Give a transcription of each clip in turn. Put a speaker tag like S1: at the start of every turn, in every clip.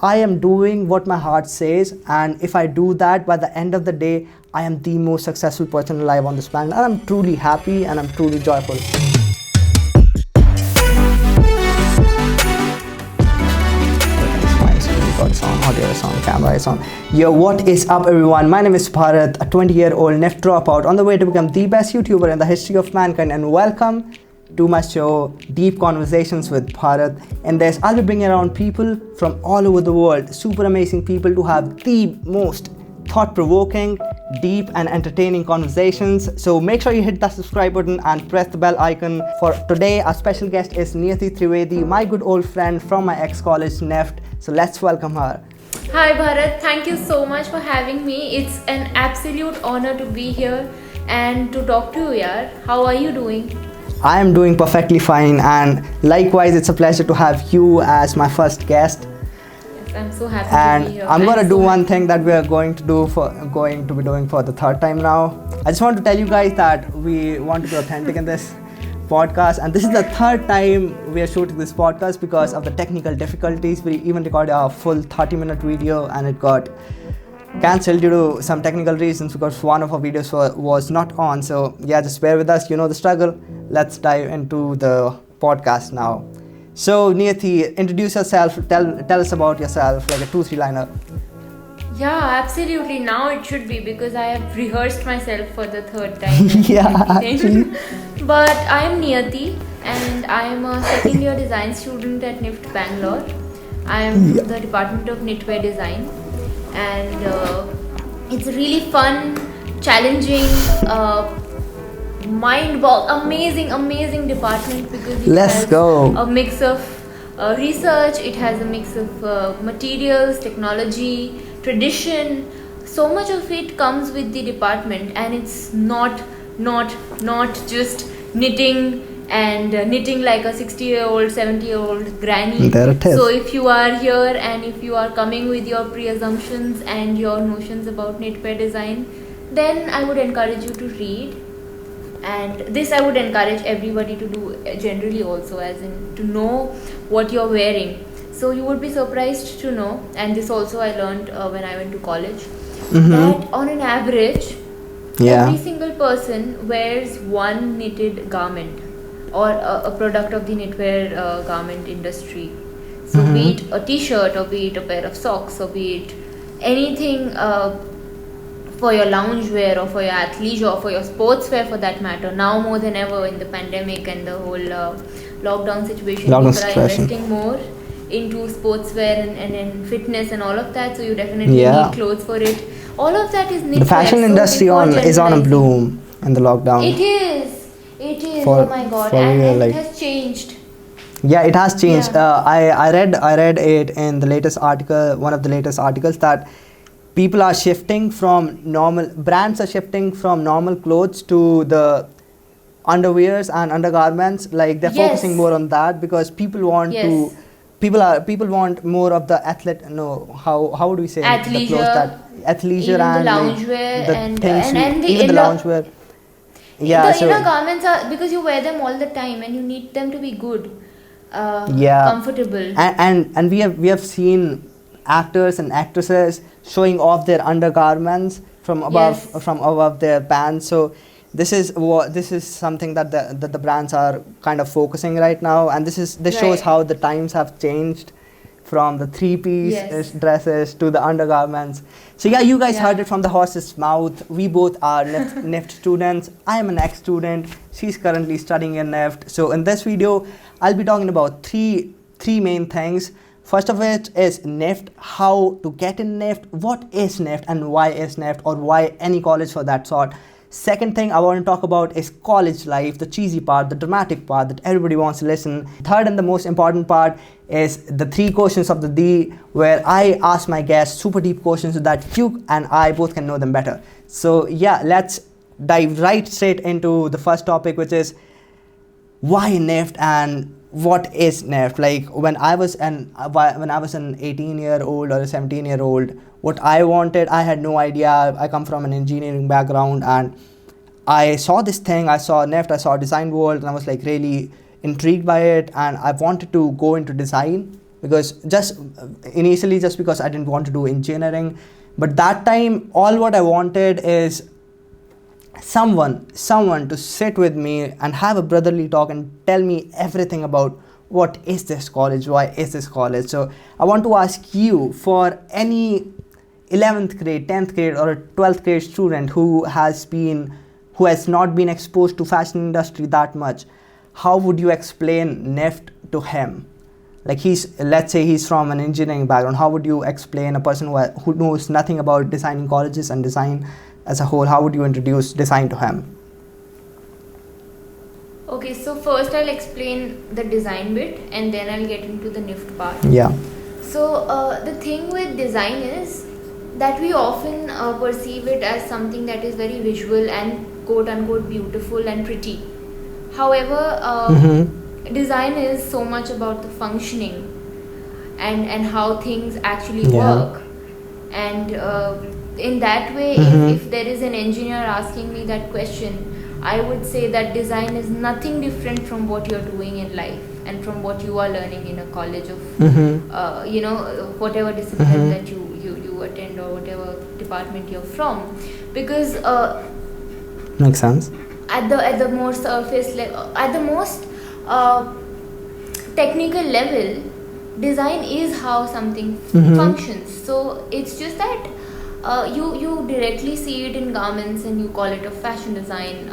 S1: I am doing what my heart says, and if I do that, by the end of the day, I am the most successful person alive on this planet, and I'm truly happy and I'm truly joyful. Audio is on, camera is on. Yo, what is up, everyone? My name is Bharat, a 20-year-old NEFT dropout on the way to become the best YouTuber in the history of mankind, and welcome to my show, Deep Conversations with Bharat. In this, I'll be bringing around people from all over the world, super amazing people to have the most thought-provoking, deep and entertaining conversations. So make sure you hit that subscribe button and press the bell icon. For today, our special guest is Niyati Trivedi, my good old friend from my ex-college NEFT. So let's welcome her.
S2: Hi Bharat, thank you so much for having me. It's an absolute honor to be here and to talk to you, yaar. How are you doing?
S1: I am doing perfectly fine, and likewise it's a pleasure to have you as my first guest.
S2: Yes, I'm so happy
S1: And
S2: to be here.
S1: I'm gonna
S2: so
S1: do one
S2: happy.
S1: thing that we are going to be doing for the third time now. I just want to tell you guys that we want to be authentic in this podcast, and this is the third time we are shooting this podcast because of the technical difficulties. We even recorded a full 30-minute video and it got cancelled due to some technical reasons because one of our videos was not on. So yeah, just bear with us, you know the struggle. Let's dive into the podcast now. So Niyati, introduce yourself, tell us about yourself, like a 2-3 liner.
S2: Yeah, absolutely. Now it should be because I have rehearsed myself for the third time.
S1: Yeah, actually.
S2: But I am Niyati and I am a second year design student at NIFT Bangalore. I am the Department of Knitwear Design, and it's a really fun, challenging, amazing department because it
S1: Let's
S2: has
S1: go.
S2: a mix of research, it has a mix of materials, technology, tradition. So much of it comes with the department, and it's not just knitting and knitting like a 60-year-old, 70-year-old granny.
S1: There it is.
S2: So if you are here and if you are coming with your pre-assumptions and your notions about knitwear design, then I would encourage you to read. And this I would encourage everybody to do generally also, as in to know what you're wearing. So you would be surprised to know, and this also I learned when I went to college, that on an average,
S1: Yeah.
S2: every single person wears one knitted garment or a product of the knitwear garment industry. So be it a t-shirt, or be it a pair of socks, or be it anything for your loungewear or for your athleisure or for your sportswear for that matter. Now more than ever in the pandemic and the whole lockdown situation, people are investing more into sportswear and fitness and all of that. So you definitely need clothes for it. All of that is knitwear.
S1: The fashion
S2: So
S1: industry
S2: before
S1: is on a
S2: generalizing-
S1: bloom in the lockdown.
S2: It is.
S1: For-
S2: oh my god.
S1: for
S2: And,
S1: real,
S2: and
S1: like-
S2: it has changed.
S1: Yeah, it has changed.
S2: Yeah.
S1: I read it in the latest article, one of the latest articles, that people are shifting from brands are shifting from normal clothes to the underwears and undergarments. Like they're
S2: Yes.
S1: focusing more on that because people want
S2: Yes.
S1: to. People want more of the athlete. No, how do we say it? The clothes
S2: Athleisure,
S1: that athleisure
S2: even the
S1: and like,
S2: loungewear
S1: the
S2: and-
S1: things
S2: and the
S1: even the
S2: inner-
S1: loungewear. Yeah,
S2: The
S1: so
S2: inner garments are because you wear them all the time and you need them to be good,
S1: Yeah.
S2: comfortable.
S1: and we have seen actors and actresses showing off their undergarments from above their pants. So this is something that the brands are kind of focusing right now, and this shows
S2: Right.
S1: how the times have changed from the three-piece
S2: Yes.
S1: dresses to the undergarments. So yeah, you guys
S2: Yeah.
S1: heard it from the horse's mouth. We both are NEFT students. I am an ex-student. She's currently studying in NEFT. So in this video, I'll be talking about three main things. First of which is NEFT, how to get in NEFT, what is NEFT and why is NEFT, or why any college for that sort. Second thing I want to talk about is college life, the cheesy part, the dramatic part that everybody wants to listen. Third and the most important part is the 3 questions of the D, where I ask my guests super deep questions so that you and I both can know them better. So yeah, let's dive right straight into the first topic, which is why NEFT and what is NEFT. Like when I was an 18-year-old or a 17-year-old, what I wanted, I had no idea. I come from an engineering background, and I saw this thing. I saw NEFT, I saw Design World, and I was like really intrigued by it, and I wanted to go into design. because just initially just because I didn't want to do engineering, but that time all what I wanted is someone to sit with me and have a brotherly talk and tell me everything about what is this college, why is this college. So I want to ask you, for any 11th grade, 10th grade or a 12th grade student who has not been exposed to fashion industry that much, how would you explain NIFT to him? Like, let's say he's from an engineering background, how would you explain a person who knows nothing about designing colleges and design as a whole, how would you introduce design to him?
S2: Okay, so first I'll explain the design bit and then I'll get into the NIFT part.
S1: Yeah.
S2: So the thing with design is that we often perceive it as something that is very visual and quote unquote beautiful and pretty. However, design is so much about the functioning and how things actually work. And in that way, if there is an engineer asking me that question, I would say that design is nothing different from what you're doing in life and from what you are learning in a college of, whatever discipline that you attend or whatever department you're from. Because
S1: makes sense.
S2: At the more surface level, at the most technical level, design is how something functions. So it's just that you directly see it in garments and you call it a fashion design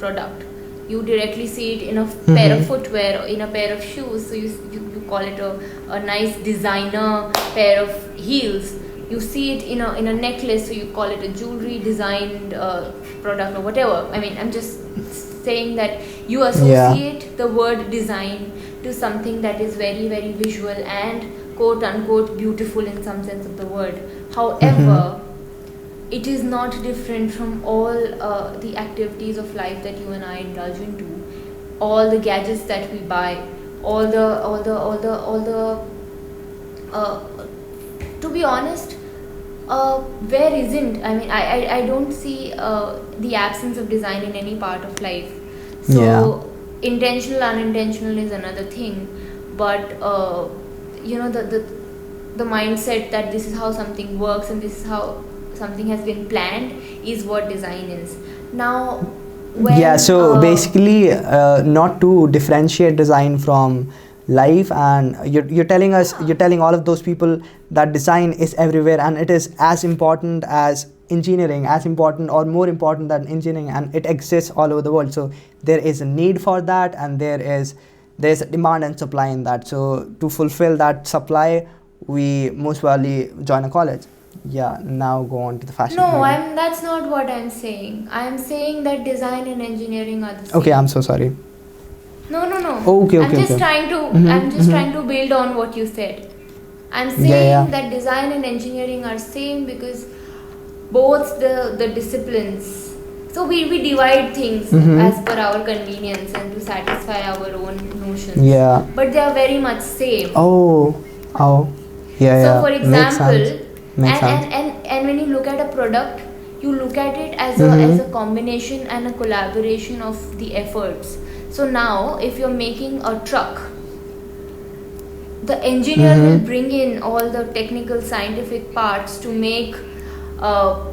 S2: product. You directly see it in a pair of footwear or in a pair of shoes, so you call it a nice designer pair of heels. You see it in a necklace, so you call it a jewelry designed product or whatever. I mean, I'm just saying that you associate the word design to something that is very, very visual and quote unquote beautiful in some sense of the word. However, it is not different from all the activities of life that you and I indulge into, all the gadgets that we buy, all the to be honest, where isn't? I mean, I don't see the absence of design in any part of life. So intentional, unintentional is another thing, but the mindset that this is how something works and this is how something has been planned is what design is. Now,
S1: so basically, not to differentiate design from life, and you're telling all of those people that design is everywhere and it is as important as engineering, as important or more important than engineering, and it exists all over the world. So there is a need for that, and there's a demand and supply in that. So to fulfill that supply, we most probably join a college. Yeah, now go on to the fashion.
S2: No, that's not what I'm saying. I'm saying that design and engineering are the same.
S1: Okay, I'm so sorry.
S2: No.
S1: Okay.
S2: I'm just trying to build on what you said. I'm saying that design and engineering are same because both the disciplines. So we divide things as per our convenience and to satisfy our own notions.
S1: Yeah.
S2: But they are very much same.
S1: Oh. Yeah.
S2: So for example,
S1: Makes sense.
S2: And when you look at a product, you look at it as a combination and a collaboration of the efforts. So now, if you're making a truck, the engineer will bring in all the technical scientific parts to make,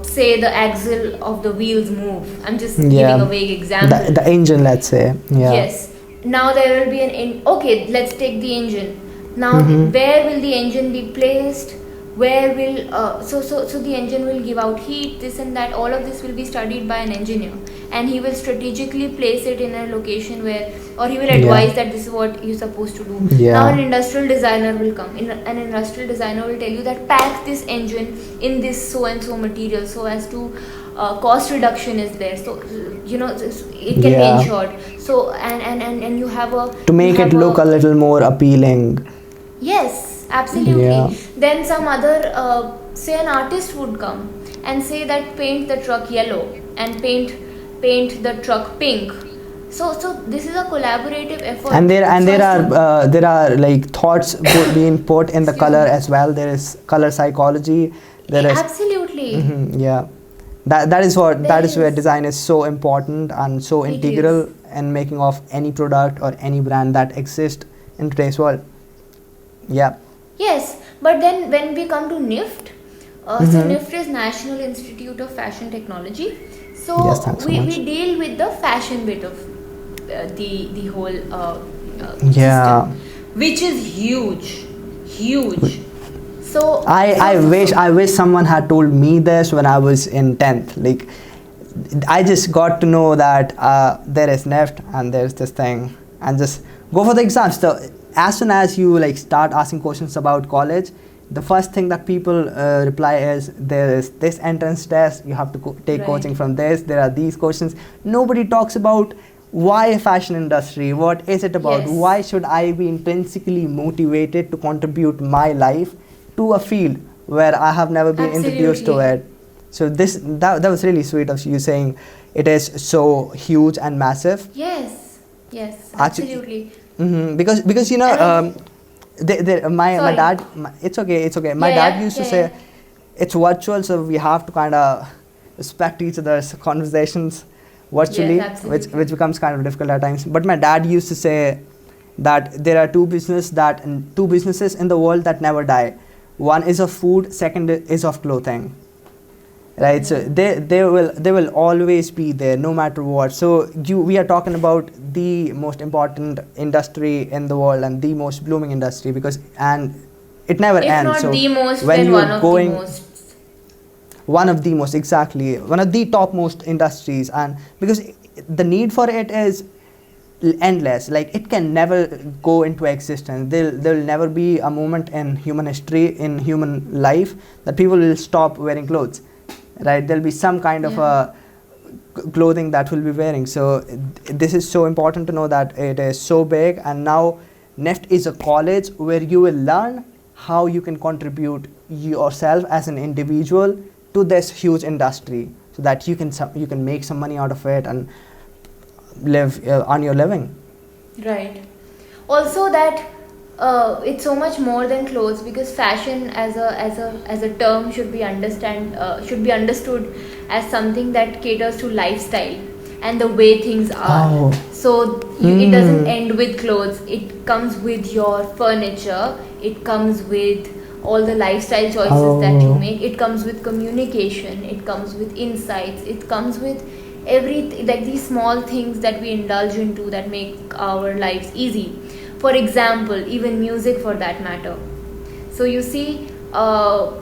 S2: say, the axle of the wheels move. I'm just giving a vague example.
S1: The engine, let's say. Yeah.
S2: Yes. Now there will be okay, let's take the engine. Now, where will the engine be placed? Where will so the engine will give out heat, this and that. All of this will be studied by an engineer, and he will strategically place it in a location where, or he will advise that this is what you're supposed to do. Now an industrial designer will come. An industrial designer will tell you that pack this engine in this so and so material so as to cost reduction is there. So it can be ensured. So and you have
S1: to make it look a little more appealing.
S2: Yes, absolutely. Then some other, say an artist would come and say that paint the truck yellow and paint the truck pink. So this is a collaborative effort. And there are like thoughts being put in the color as well. There is color psychology. Absolutely.
S1: That is where design is so important and so integral in making of any product or any brand that exists in today's world. Yeah.
S2: Yes, but then when we come to NIFT, so
S1: Mm-hmm.
S2: NIFT is National Institute of Fashion Technology.
S1: Yes,
S2: So
S1: thanks so much.
S2: we deal with the fashion bit of the whole
S1: Yeah.
S2: system, which is huge, huge. So
S1: I wish someone had told me this when I was in 10th. Like, I just got to know that there is NEFT and there's this thing, and just go for the exams. So as soon as you like start asking questions about college, the first thing that people reply is there is this entrance test. You have to take
S2: Right.
S1: coaching from this. There are these questions. Nobody talks about why fashion industry. What is it about?
S2: Yes.
S1: Why should I be intrinsically motivated to contribute my life to a field where I have never been introduced to
S2: Absolutely.
S1: it? So that was really sweet of you saying it is so huge and massive.
S2: yes, yes,
S1: Actually,
S2: absolutely.
S1: because you know,
S2: And
S1: my
S2: Sorry.
S1: dad, it's okay. My dad used to say it's virtual, so we have to kind of respect each other's conversations virtually,
S2: Yes, absolutely.
S1: which becomes kind of difficult at times. But my dad used to say that there are two businesses in the world that never die. One is of food, second is of clothing. Right, so they will always be there no matter what. So we are talking about the most important industry in the world and the most blooming industry, because and it never
S2: If
S1: ends.
S2: not
S1: So
S2: the most,
S1: when
S2: then
S1: you
S2: one
S1: are
S2: of
S1: going,
S2: the most.
S1: one of the most, exactly, one of the topmost industries, and because the need for it is endless. Like, it can never go into existence. There'll never be a moment in human history, in human life, that people will stop wearing clothes, right? There'll be some kind of a clothing that will be wearing. So this is so important to know that it is so big. And now NEFT is a college where you will learn how you can contribute yourself as an individual to this huge industry, so that you can make some money out of it and live on your living.
S2: Right. Also, that it's so much more than clothes, because fashion as a term should be understood as something that caters to lifestyle and the way things are.
S1: Oh.
S2: So it doesn't end with clothes. It comes with your furniture. It comes with all the lifestyle choices that you
S1: Oh.
S2: make. It comes with communication. It comes with insights. It comes with everything, like these small things that we indulge into that make our lives easy. For example, even music, for that matter. So you see,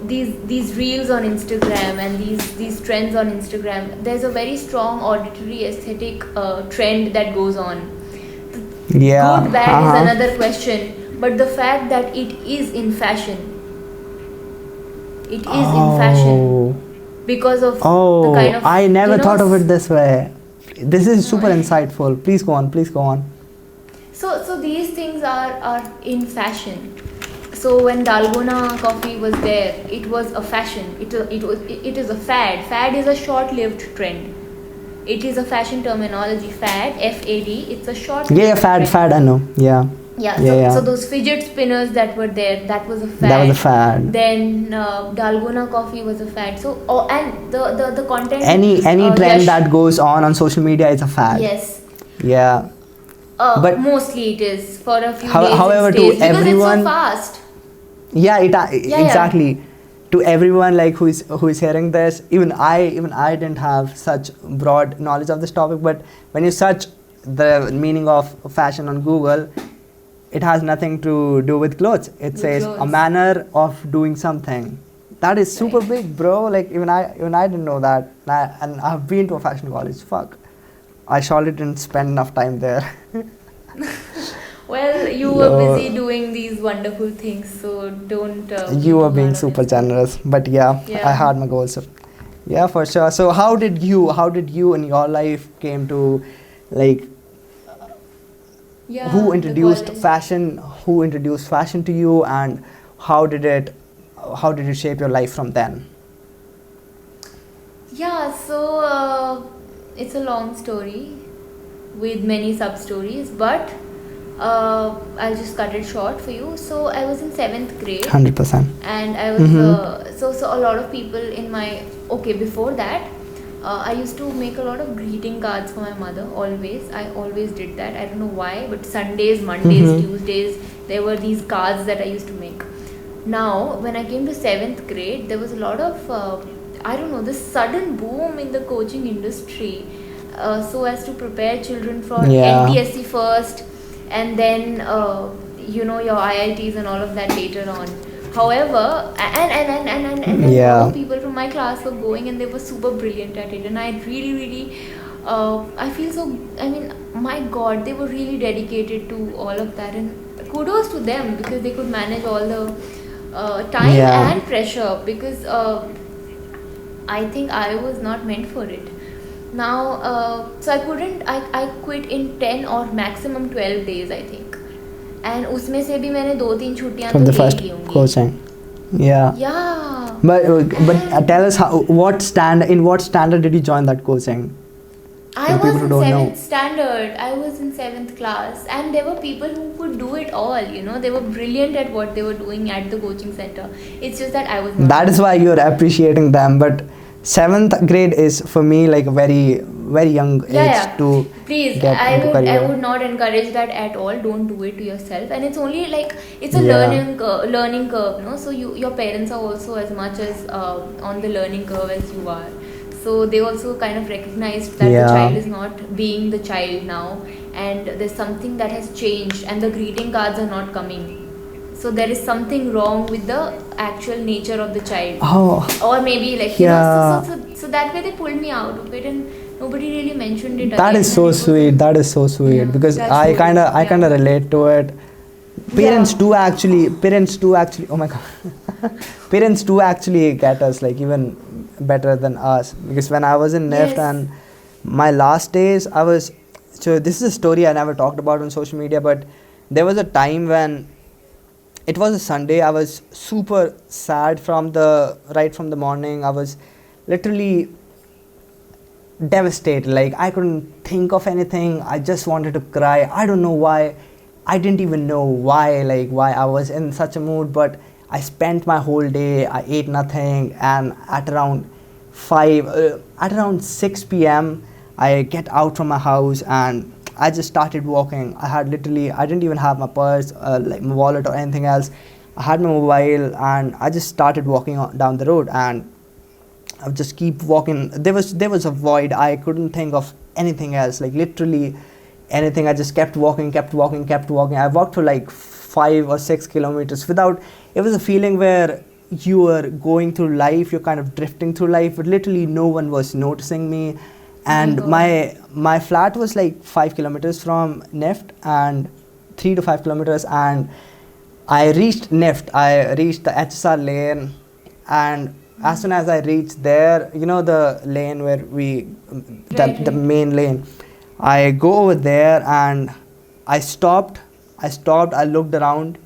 S2: these reels on Instagram and these trends on Instagram. There's a very strong auditory aesthetic trend that goes on.
S1: Yeah.
S2: Good, bad is another question, but the fact that it is in fashion, it is in fashion because of the kind of,
S1: I never
S2: you know,
S1: thought of it this way. This is super
S2: No.
S1: insightful. Please go on. Please go on.
S2: So these things are in fashion. So when Dalgona coffee was there, it was a fashion. It is a fad. Fad is a short-lived trend. It is a fashion terminology. Fad, FAD. It's a short.
S1: Yeah, fad. I know. Yeah.
S2: Yeah.
S1: Yeah.
S2: So those fidget spinners that were there, that was a fad.
S1: That was a fad.
S2: Then Dalgona coffee was a fad. So and the content.
S1: Any trend
S2: Yash-
S1: that goes on social media is a fad.
S2: Yes.
S1: Yeah. But-
S2: mostly it is for a few
S1: How-
S2: days.
S1: however,
S2: it
S1: to
S2: stays, because
S1: everyone-
S2: it's so fast.
S1: Yeah,
S2: Yeah.
S1: exactly. To everyone like who is hearing this, even I didn't have such broad knowledge of this topic, but when you search the meaning of fashion on Google, it has nothing to do with clothes. It
S2: With
S1: says a
S2: clothes.
S1: manner of doing something. That is super
S2: Right.
S1: big, bro. Like, even I didn't know that. And I've been to a fashion college. Fuck. I surely didn't spend enough time there.
S2: Well, you were busy doing these wonderful things, so don't.
S1: You were
S2: be
S1: being
S2: hard on
S1: super
S2: yourself.
S1: generous, but yeah,
S2: Yeah.
S1: I had my goals. So, yeah, for sure. So how did you in your life came to, like,
S2: Yeah,
S1: who
S2: the
S1: introduced
S2: college.
S1: fashion? Who introduced fashion to you, and how did it shape your life from then?
S2: Yeah, so it's a long story with many sub stories, but I'll just cut it short for you. So I was in 7th grade.
S1: 100%.
S2: And I was
S1: Mhm.
S2: so a lot of people in my, okay, before that I used to make a lot of greeting cards for my mother. I always did that. I don't know why, but Sundays, Mondays, Tuesdays, there were these cards that I used to make. Now, when I came to 7th grade, there was a lot of I don't know, this sudden boom in the coaching industry, so as to prepare children for
S1: Yeah.
S2: NTSC first, and then your IITs and all of that later on. However, and then
S1: Yeah.
S2: more people from my class were going, and they were super brilliant at it, and I really I feel so. I mean, my God, they were really dedicated to all of that, and kudos to them because they could manage all the time
S1: Yeah.
S2: and pressure, because I think I was not meant for it. Now, so I quit in 10 or maximum 12 days, I think. And उसमें से भी मैंने 2-3 छुट्टियां
S1: From
S2: तो
S1: the
S2: ले
S1: first
S2: ली होंगी.
S1: coaching. Yeah.
S2: Yeah.
S1: But tell us in what standard did you join that coaching?
S2: I
S1: For
S2: was
S1: people who
S2: in
S1: don't know.
S2: 7th standard. I was in 7th class, and there were people who could do it all. They were brilliant at what they were doing at the coaching center. It's just that I was not.
S1: That is why you're appreciating them. But 7th grade is for me like a very very young age to
S2: Please,
S1: get
S2: I
S1: into
S2: would
S1: career.
S2: not encourage that at all. Don't do it to yourself. And it's only like it's a
S1: Yeah.
S2: learning curve, no? So your parents are also as much as on the learning curve as you are. So they also kind of recognized that
S1: Yeah.
S2: the child is not being the child now, and there's something that has changed, and the greeting cards are not coming. So there is something wrong with the actual nature of the child.
S1: Oh,
S2: Or maybe like
S1: Yeah.
S2: so that way they pulled me out of it, and nobody really mentioned it.
S1: that
S2: again,
S1: is so
S2: and it was-
S1: sweet. That is so sweet
S2: Yeah,
S1: because
S2: that's
S1: I
S2: so
S1: kind of
S2: sweet,
S1: I kind of
S2: yeah.
S1: relate to it. Parents
S2: Yeah.
S1: do actually. Oh my god. Parents do actually get us like even better than us, because when I was in NIFT
S2: Yes.
S1: and my last days I was, so this is a story I never talked about on social media, but there was a time when it was a Sunday. I was super sad from the morning. I was literally devastated. Like I couldn't think of anything. I just wanted to cry. I don't know why. I didn't even know why I was in such a mood. But I spent my whole day. I ate nothing, and at around 6 p.m. I get out from my house and I just started walking. I didn't even have my purse, like my wallet or anything else. I had my mobile and I just started walking down the road, and I would just keep walking. There was a void. I couldn't think of anything else, like literally anything. I just kept walking. I walked for like 5 or 6 kilometers without. It was a feeling where you were going through life. You're kind of drifting through life, but literally no one was noticing me. And
S2: Oh my
S1: my flat was like 5 kilometers from NIFT, and 3 to 5 kilometers, and I reached NIFT. I reached the HSR lane, and as soon as I reached there, the lane where the main lane, I go over there and I stopped. I looked around.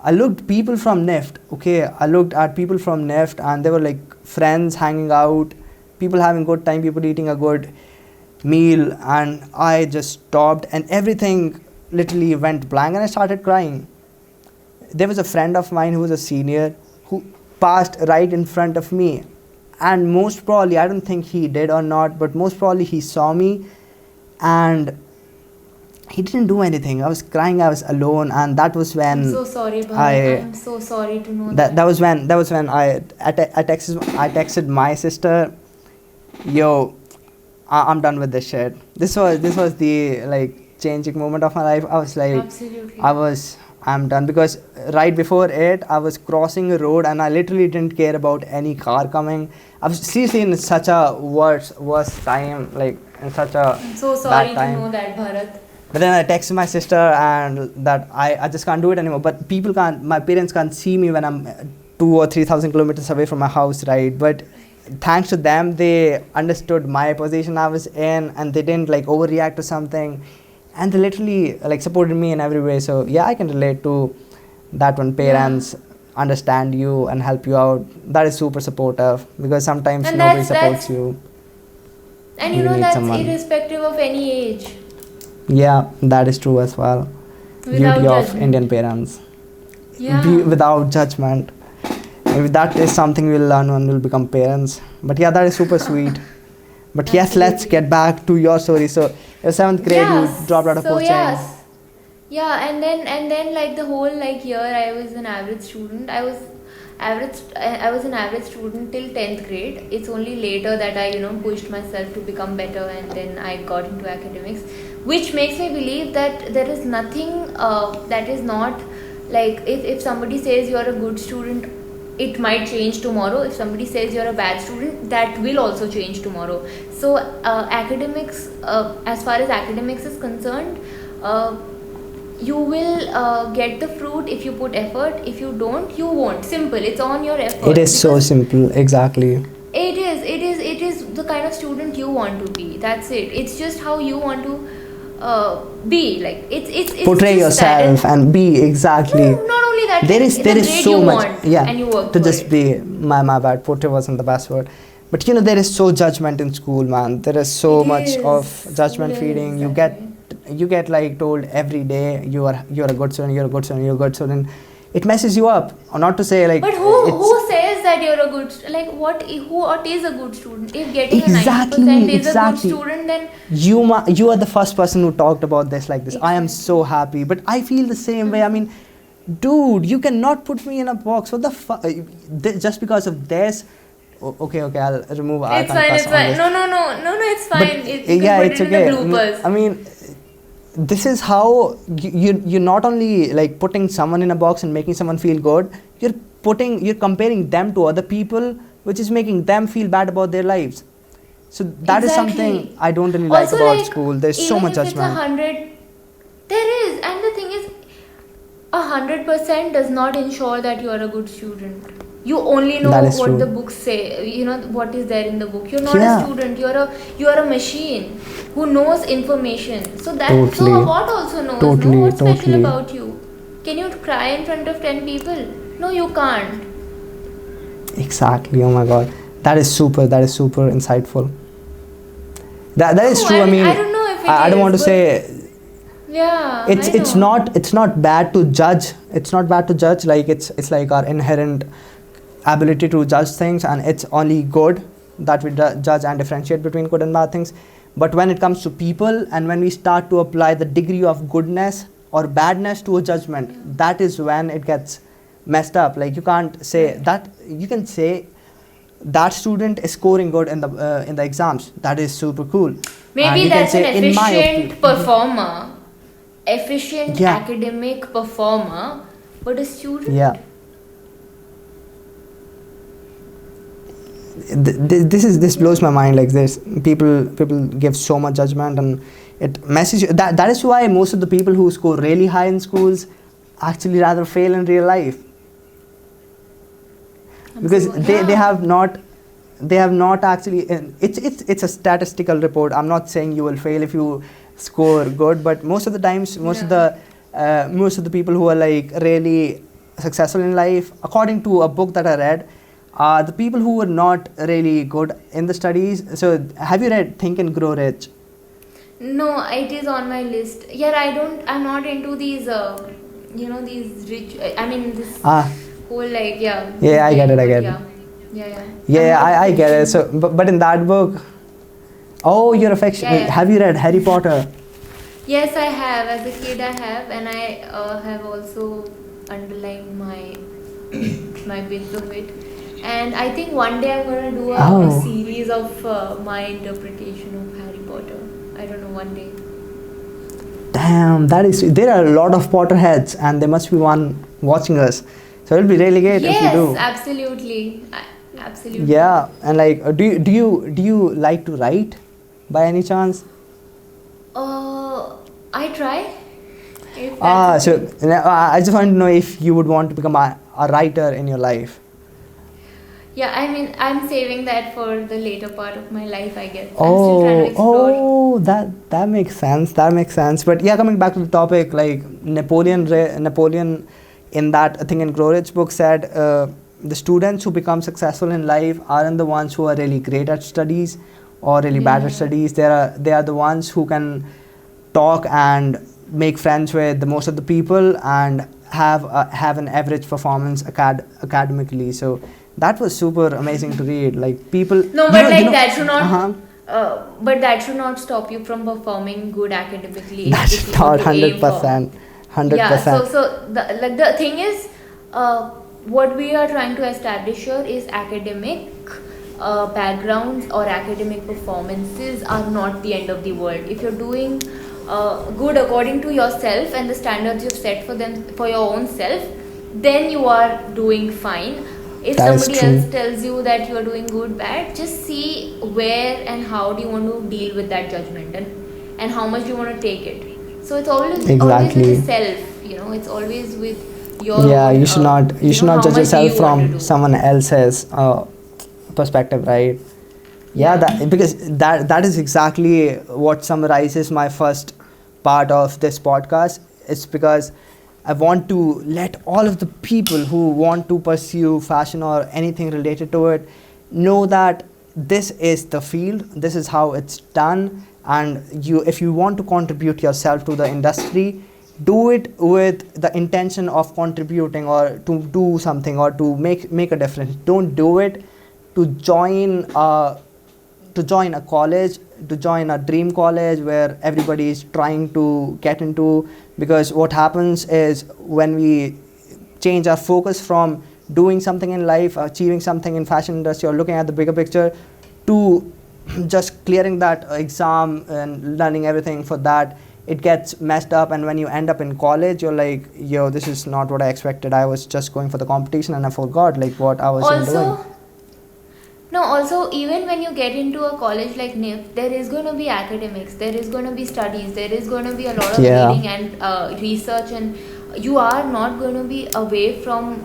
S1: I looked people from NIFT. Okay, I looked at people from NIFT, and they were like friends hanging out, people having good time, people eating a good meal, and I just stopped, and everything literally went blank, and I started crying. There was a friend of mine who was a senior who passed right in front of me, and most probably, I don't think he did or not, but most probably he saw me and he didn't do anything. I was crying, I was alone, and that was when
S2: I'm so sorry, Bharat. I'm so sorry to know that.
S1: that was when I texted my sister, yo, I'm done with this shit. This was the like changing moment of my life. I was like,
S2: Absolutely.
S1: I'm done, because right before it I was crossing a road and I literally didn't care about any car coming. I was seriously in such a worst time, like in such a
S2: I'm so sorry
S1: bad
S2: to
S1: time.
S2: know that, Bharat.
S1: But then I texted my sister and that I just can't do it anymore. But my parents can't see me when I'm 2 or 3,000 kilometers away from my house, right? But thanks to them, they understood my position I was in, and they didn't like overreact to something, and they literally like supported me in every way. So yeah, I can relate to that when parents understand you and help you out. That is super supportive, because sometimes
S2: And
S1: nobody
S2: that's-
S1: supports you.
S2: And
S1: You need
S2: that's
S1: someone.
S2: irrespective of any age.
S1: Yeah, that is true as well.
S2: Without
S1: Beauty of
S2: judgment.
S1: Indian parents.
S2: Yeah.
S1: Without judgment. Maybe that is something we'll learn when we'll become parents. But yeah, that is super sweet. But yes, let's
S2: Absolutely.
S1: get back to your story. So in seventh grade, you dropped out of
S2: so
S1: coaching.
S2: yes. Yeah, and then like the whole like year I was an average student. I was an average student till 10th grade. It's only later that I, pushed myself to become better, and then I got into academics, which makes me believe that there is nothing that is not like, if somebody says you're a good student, it might change tomorrow. If somebody says you're a bad student, that will also change tomorrow. So academics, as far as academics is concerned, you will get the fruit if you put effort. If you don't, you won't. Simple. It's on your effort.
S1: It is so
S2: Because
S1: simple, exactly.
S2: it is the kind of student you want to be. That's it. It's just how you want to be. Like it's
S1: Portray
S2: just that.
S1: yourself and be exactly.
S2: No, not only that.
S1: There is
S2: the
S1: there is
S2: grade
S1: so
S2: you
S1: much,
S2: want,
S1: yeah,
S2: and you work
S1: to
S2: for
S1: just
S2: it.
S1: be. My bad, portray wasn't the best word, but there is so judgment in school, man. There is so
S2: It
S1: much
S2: is.
S1: of judgment
S2: It is,
S1: feeding.
S2: exactly.
S1: You get like told every day you're a good student, you're a good student, you're a good student. It messes you up. Or not to say like.
S2: But who says that you're a good like what is a good student? If getting
S1: Exactly,
S2: a 90% is
S1: exactly.
S2: a good student, then
S1: You are the first person who talked about this like this. I am so happy, but I feel the same way. I mean, dude, you cannot put me in a box. What the fuck? Just because of this. Okay, I'll remove. I
S2: it's
S1: can't
S2: fine.
S1: cuss
S2: It's
S1: on
S2: fine.
S1: this.
S2: No, it's
S1: But
S2: fine. You can
S1: yeah,
S2: put
S1: it's
S2: it
S1: okay.
S2: in the bloopers.
S1: I mean, this is how you're not only like putting someone in a box and making someone feel good. You're comparing them to other people, which is making them feel bad about their lives. So that is something
S2: Exactly.
S1: I don't really like
S2: Also,
S1: about
S2: like,
S1: school. There's so
S2: even
S1: much
S2: if it's
S1: judgment.
S2: 100, there is, and the thing is, 100% does not ensure that you are a good student. You only know
S1: That is
S2: what
S1: true.
S2: the books say. You know what is there in the book. You're not
S1: Yeah.
S2: a student. You are a machine who knows information. So that
S1: Totally.
S2: so what also knows.
S1: Totally,
S2: No, what's special
S1: totally.
S2: about you? Can you cry in front of 10 people? No, you can't.
S1: Exactly. Oh my god, that is super. That is super insightful. That is
S2: No,
S1: true. I mean,
S2: I don't know if it
S1: I don't
S2: is,
S1: want to
S2: but
S1: say
S2: yeah.
S1: it's not bad to judge. It's not bad to judge. Like it's like our inherent ability to judge things, and it's only good that we judge and differentiate between good and bad things. But when it comes to people, and when we start to apply the degree of goodness or badness to a judgment, that is when it gets messed up. Like you can't say that. You can say that student is scoring good in the exams. That is super cool. And
S2: Maybe
S1: you can
S2: that's an
S1: say, in my
S2: efficient performer, efficient
S1: Yeah.
S2: academic performer, but a student.
S1: Yeah. This blows my mind. Like this, people give so much judgment, and it messes you. That is why most of the people who score really high in schools actually rather fail in real life, because
S2: So,
S1: they
S2: yeah.
S1: have not actually. It's a statistical report. I'm not saying you will fail if you score good, but most of the times, most of the people who are like really successful in life, according to a book that I read, are the people who were not really good in the studies. So have you read Think and Grow Rich?
S2: No, it is on my list. Yeah, I'm not into these, these rich. I mean, this
S1: Ah,
S2: whole like, yeah.
S1: Yeah, I get it, I get it.
S2: Yeah.
S1: yeah,
S2: I'm not
S1: I get it.
S2: Christian.
S1: So but in that book, oh, you're a fiction.
S2: Yeah.
S1: Have you read Harry Potter?
S2: Yes, I have. As a kid, I have, and I have also underlined my my bits of it. And I think one day I'm gonna do a
S1: Oh.
S2: series of my interpretation of Harry Potter. I don't know, one day.
S1: Damn, that is. There are a lot of Potterheads, and there must be one watching us. So it'll be really great if you do.
S2: Yes, absolutely. Absolutely.
S1: Yeah, and like, do you like to write, by any chance?
S2: I try. If that's
S1: So
S2: okay.
S1: I just want to know if you would want to become a writer in your life.
S2: Yeah, I mean, I'm saving that for the later part of my life, I guess. I'm still trying to explore.
S1: Oh, that makes sense. That makes sense. But yeah, coming back to the topic, like Napoleon in that Think and Grow Rich book said, the students who become successful in life aren't the ones who are really great at studies or really bad at
S2: Yeah.
S1: studies. They are the ones who can talk and make friends with the most of the people and have an average performance academically. So that was super amazing to read. Like people.
S2: No, but like that should not.
S1: Uh-huh.
S2: But that should not stop you from performing good academically.
S1: That's
S2: if you
S1: not
S2: want to aim for.
S1: 100%. 100%.
S2: Yeah, so the thing is, what we are trying to establish here is academic backgrounds or academic performances are not the end of the world. If you're doing good according to yourself and the standards you've set for them for your own self, then you are doing fine. If
S1: That is
S2: somebody
S1: true.
S2: else tells you that you are doing good, bad, just see where and how do you want to deal with that judgment, and how much do you want to take it. So it's always
S1: Exactly.
S2: with the self, it's always with your
S1: Yeah,
S2: own,
S1: you should not
S2: how
S1: judge
S2: much do
S1: yourself
S2: you want to
S1: from
S2: do.
S1: someone else's perspective, right? Yeah, because that is exactly what summarizes my first part of this podcast. It's because I want to let all of the people who want to pursue fashion or anything related to it know that this is the field, this is how it's done, and if you want to contribute yourself to the industry, do it with the intention of contributing or to do something or to make a difference. Don't do it to join a college, to join a dream college where everybody is trying to get into, because what happens is when we change our focus from doing something in life, achieving something in fashion industry or looking at the bigger picture, to just clearing that exam and learning everything for that, it gets messed up. And when you end up in college, you're like, yo, this is not what I expected. I was just going for the competition and I forgot like what I was doing.
S2: Also, even when you get into a college like NIF, there is going to be academics, there is going to be studies, there is going to be a lot of reading and research, and you are not going to be away from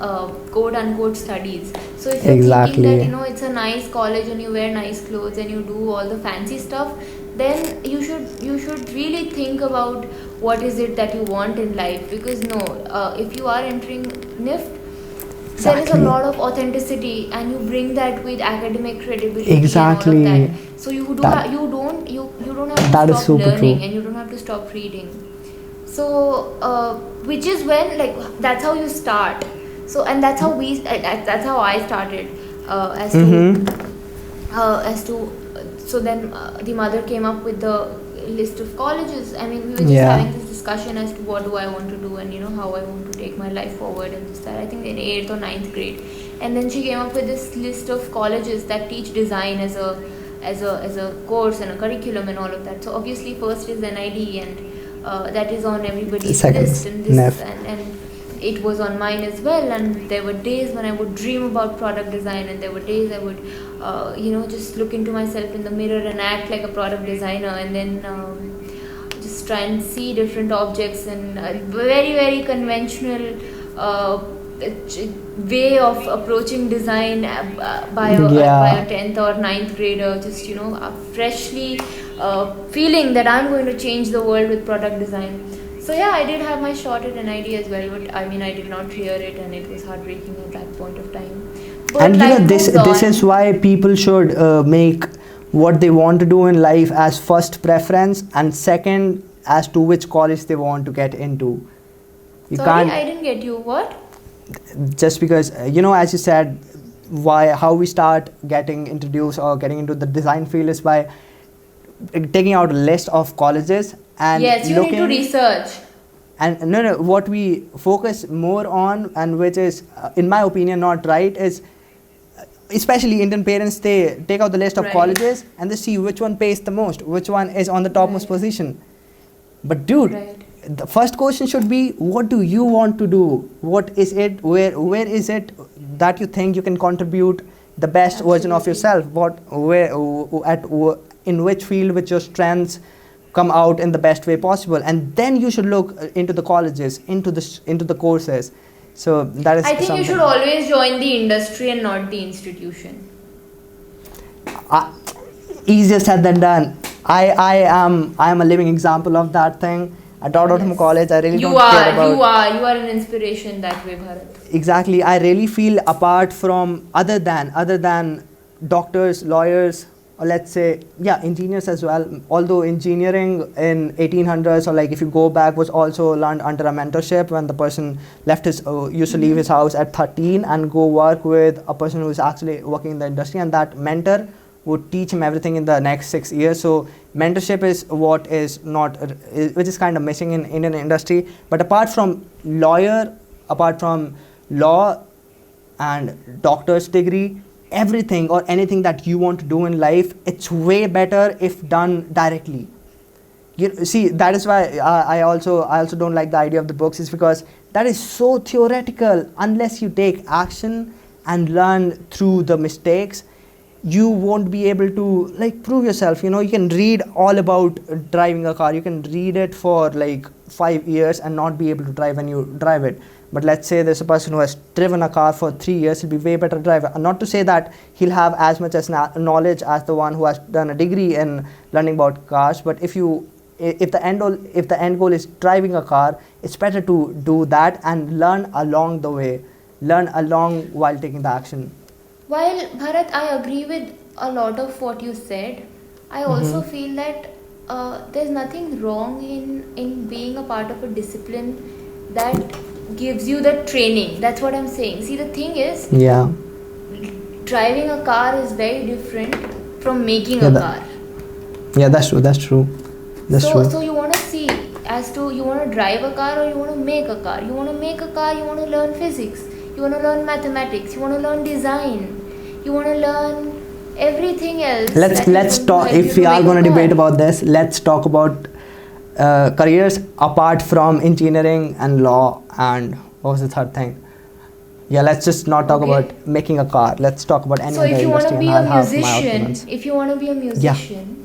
S2: quote unquote studies. So if you're thinking that it's a nice college and you wear nice clothes and you do all the fancy stuff, then you should really think about what is it that you want in life. Because if you are entering NIF, there is a lot of authenticity, and you bring that with academic credibility and all of that. So you don't have to stop learning, and you don't have to stop reading. So which is when, like, that's how you start. So, and that's how I started. So then the mother came up with the list of colleges. I mean, we were just having this discussion as to what do I want to do, and how I want to take my life forward and this that. I think in 8th or 9th grade, and then she came up with this list of colleges that teach design as a course and a curriculum and all of that. So obviously first is NID, and that is on everybody's list, and this and it was on mine as well. And there were days when I would dream about product design, and there were days I would just look into myself in the mirror and act like a product designer, and then just try and see different objects in a very, very conventional way of approaching design by a 10th or 9th grader, just freshly feeling that I'm going to change the world with product design. So yeah, I did have my shot at NID as well, but I mean, I did not clear it, and it was heartbreaking at that point of time. But
S1: and this is why people should make what they want to do in life as first preference, and second as to which college they want to get into.
S2: Sorry, I didn't get you. What?
S1: Just because as you said, how we start getting introduced or getting into the design field is by taking out a list of colleges and
S2: yes, you need to research.
S1: And what we focus more on, and which is in my opinion not right, is especially Indian parents, they take out the list of colleges and they see which one pays the most, which one is on the topmost position. But dude, the first question should be, what do you want to do? What is it? Where is it that you think you can contribute the best version of yourself? In which field, with your strengths, come out in the best way possible, and then you should look into the colleges, into the courses. So that is.
S2: I think you should always join the industry and not the institution.
S1: Easier said than done. I am a living example of that thing. I dropped out from college. I really don't care about.
S2: You are an inspiration that way, Bharat.
S1: Exactly. I really feel apart from other than doctors, lawyers, or let's say engineers as well. Although engineering in 1800s, or like if you go back, was also learned under a mentorship, when the person used to leave his house at 13 and go work with a person who is actually working in the industry, and that mentor would teach him everything in the next 6 years. So mentorship is what is not, which is kind of missing in Indian industry. But apart from apart from law and doctor's degree, everything or anything that you want to do in life, it's way better if done directly. See, that is why I also don't like the idea of the books, is because that is so theoretical. Unless you take action and learn through the mistakes, you won't be able to like prove yourself. You can read all about driving a car, you can read it for like 5 years and not be able to drive when you drive it. But let's say there's a person who has driven a car for 3 years, he'll be way better driver. And not to say that he'll have as much as knowledge as the one who has done a degree in learning about cars, but if the end goal is driving a car, it's better to do that and learn along the way, learn along while taking the action.
S2: While Bharat, I agree with a lot of what you said, I also feel that there's nothing wrong in being a part of a discipline that gives you the training. That's what I'm saying. See, the thing is, driving a car is very different from making a car.
S1: Yeah, that's true.
S2: So you want to see as to you want to drive a car or you want to make a car. You want to make a car, you want to learn physics, you want to learn mathematics, you want to learn design, you want to learn everything else.
S1: Let's talk. If we are going to debate about this, let's talk about careers apart from engineering and law. And what was the third thing? Yeah, let's just not talk about making a car. Let's talk about any other industry.
S2: So if you want to be a musician,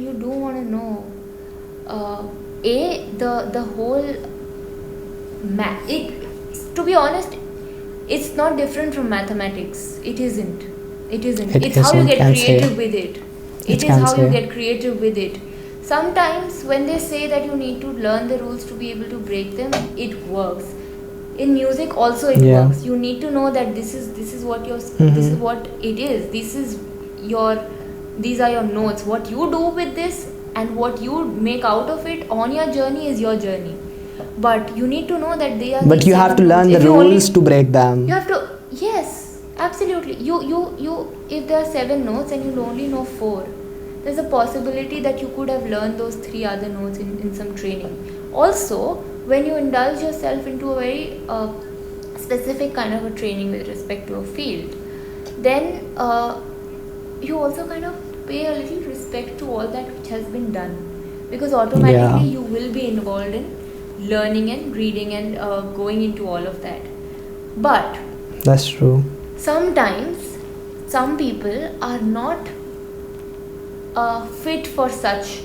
S2: you do want to know the whole to be honest, it's not different from mathematics. It isn't. It's how you get creative with it. It is how you get creative with it. Sometimes when they say that you need to learn the rules to be able to break them, it works. In music also it works. You need to know that this is what this is what it is. These are your notes. What you do with this and what you make out of it on your journey is your journey. But you need to know that they are.
S1: But you have to learn the rules to break them.
S2: You have to. Yes, absolutely. You. If there are 7 notes and you only know 4, there's a possibility that you could have learned those 3 other notes in some training. Also, when you indulge yourself into a very specific kind of a training with respect to a field, then you also kind of pay a little respect to all that which has been done, because automatically you will be involved in learning and reading and going into all of that. But
S1: that's true.
S2: Sometimes some people are not fit for such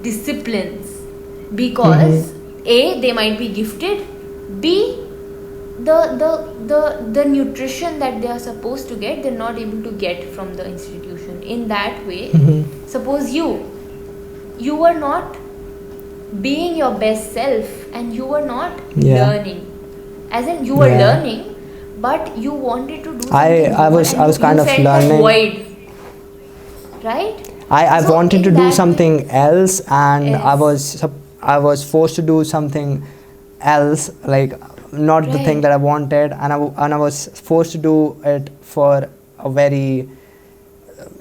S2: disciplines because A, they might be gifted, B, the nutrition that they are supposed to get, they're not able to get from the institution. In that way, suppose you were not being your best self and you were not learning, as in you were learning, but you wanted to do something.
S1: I was kind of learning.
S2: Void, right?
S1: I wanted to do something else, and I was forced to do something else, like not the thing that I wanted, and I was forced to do it for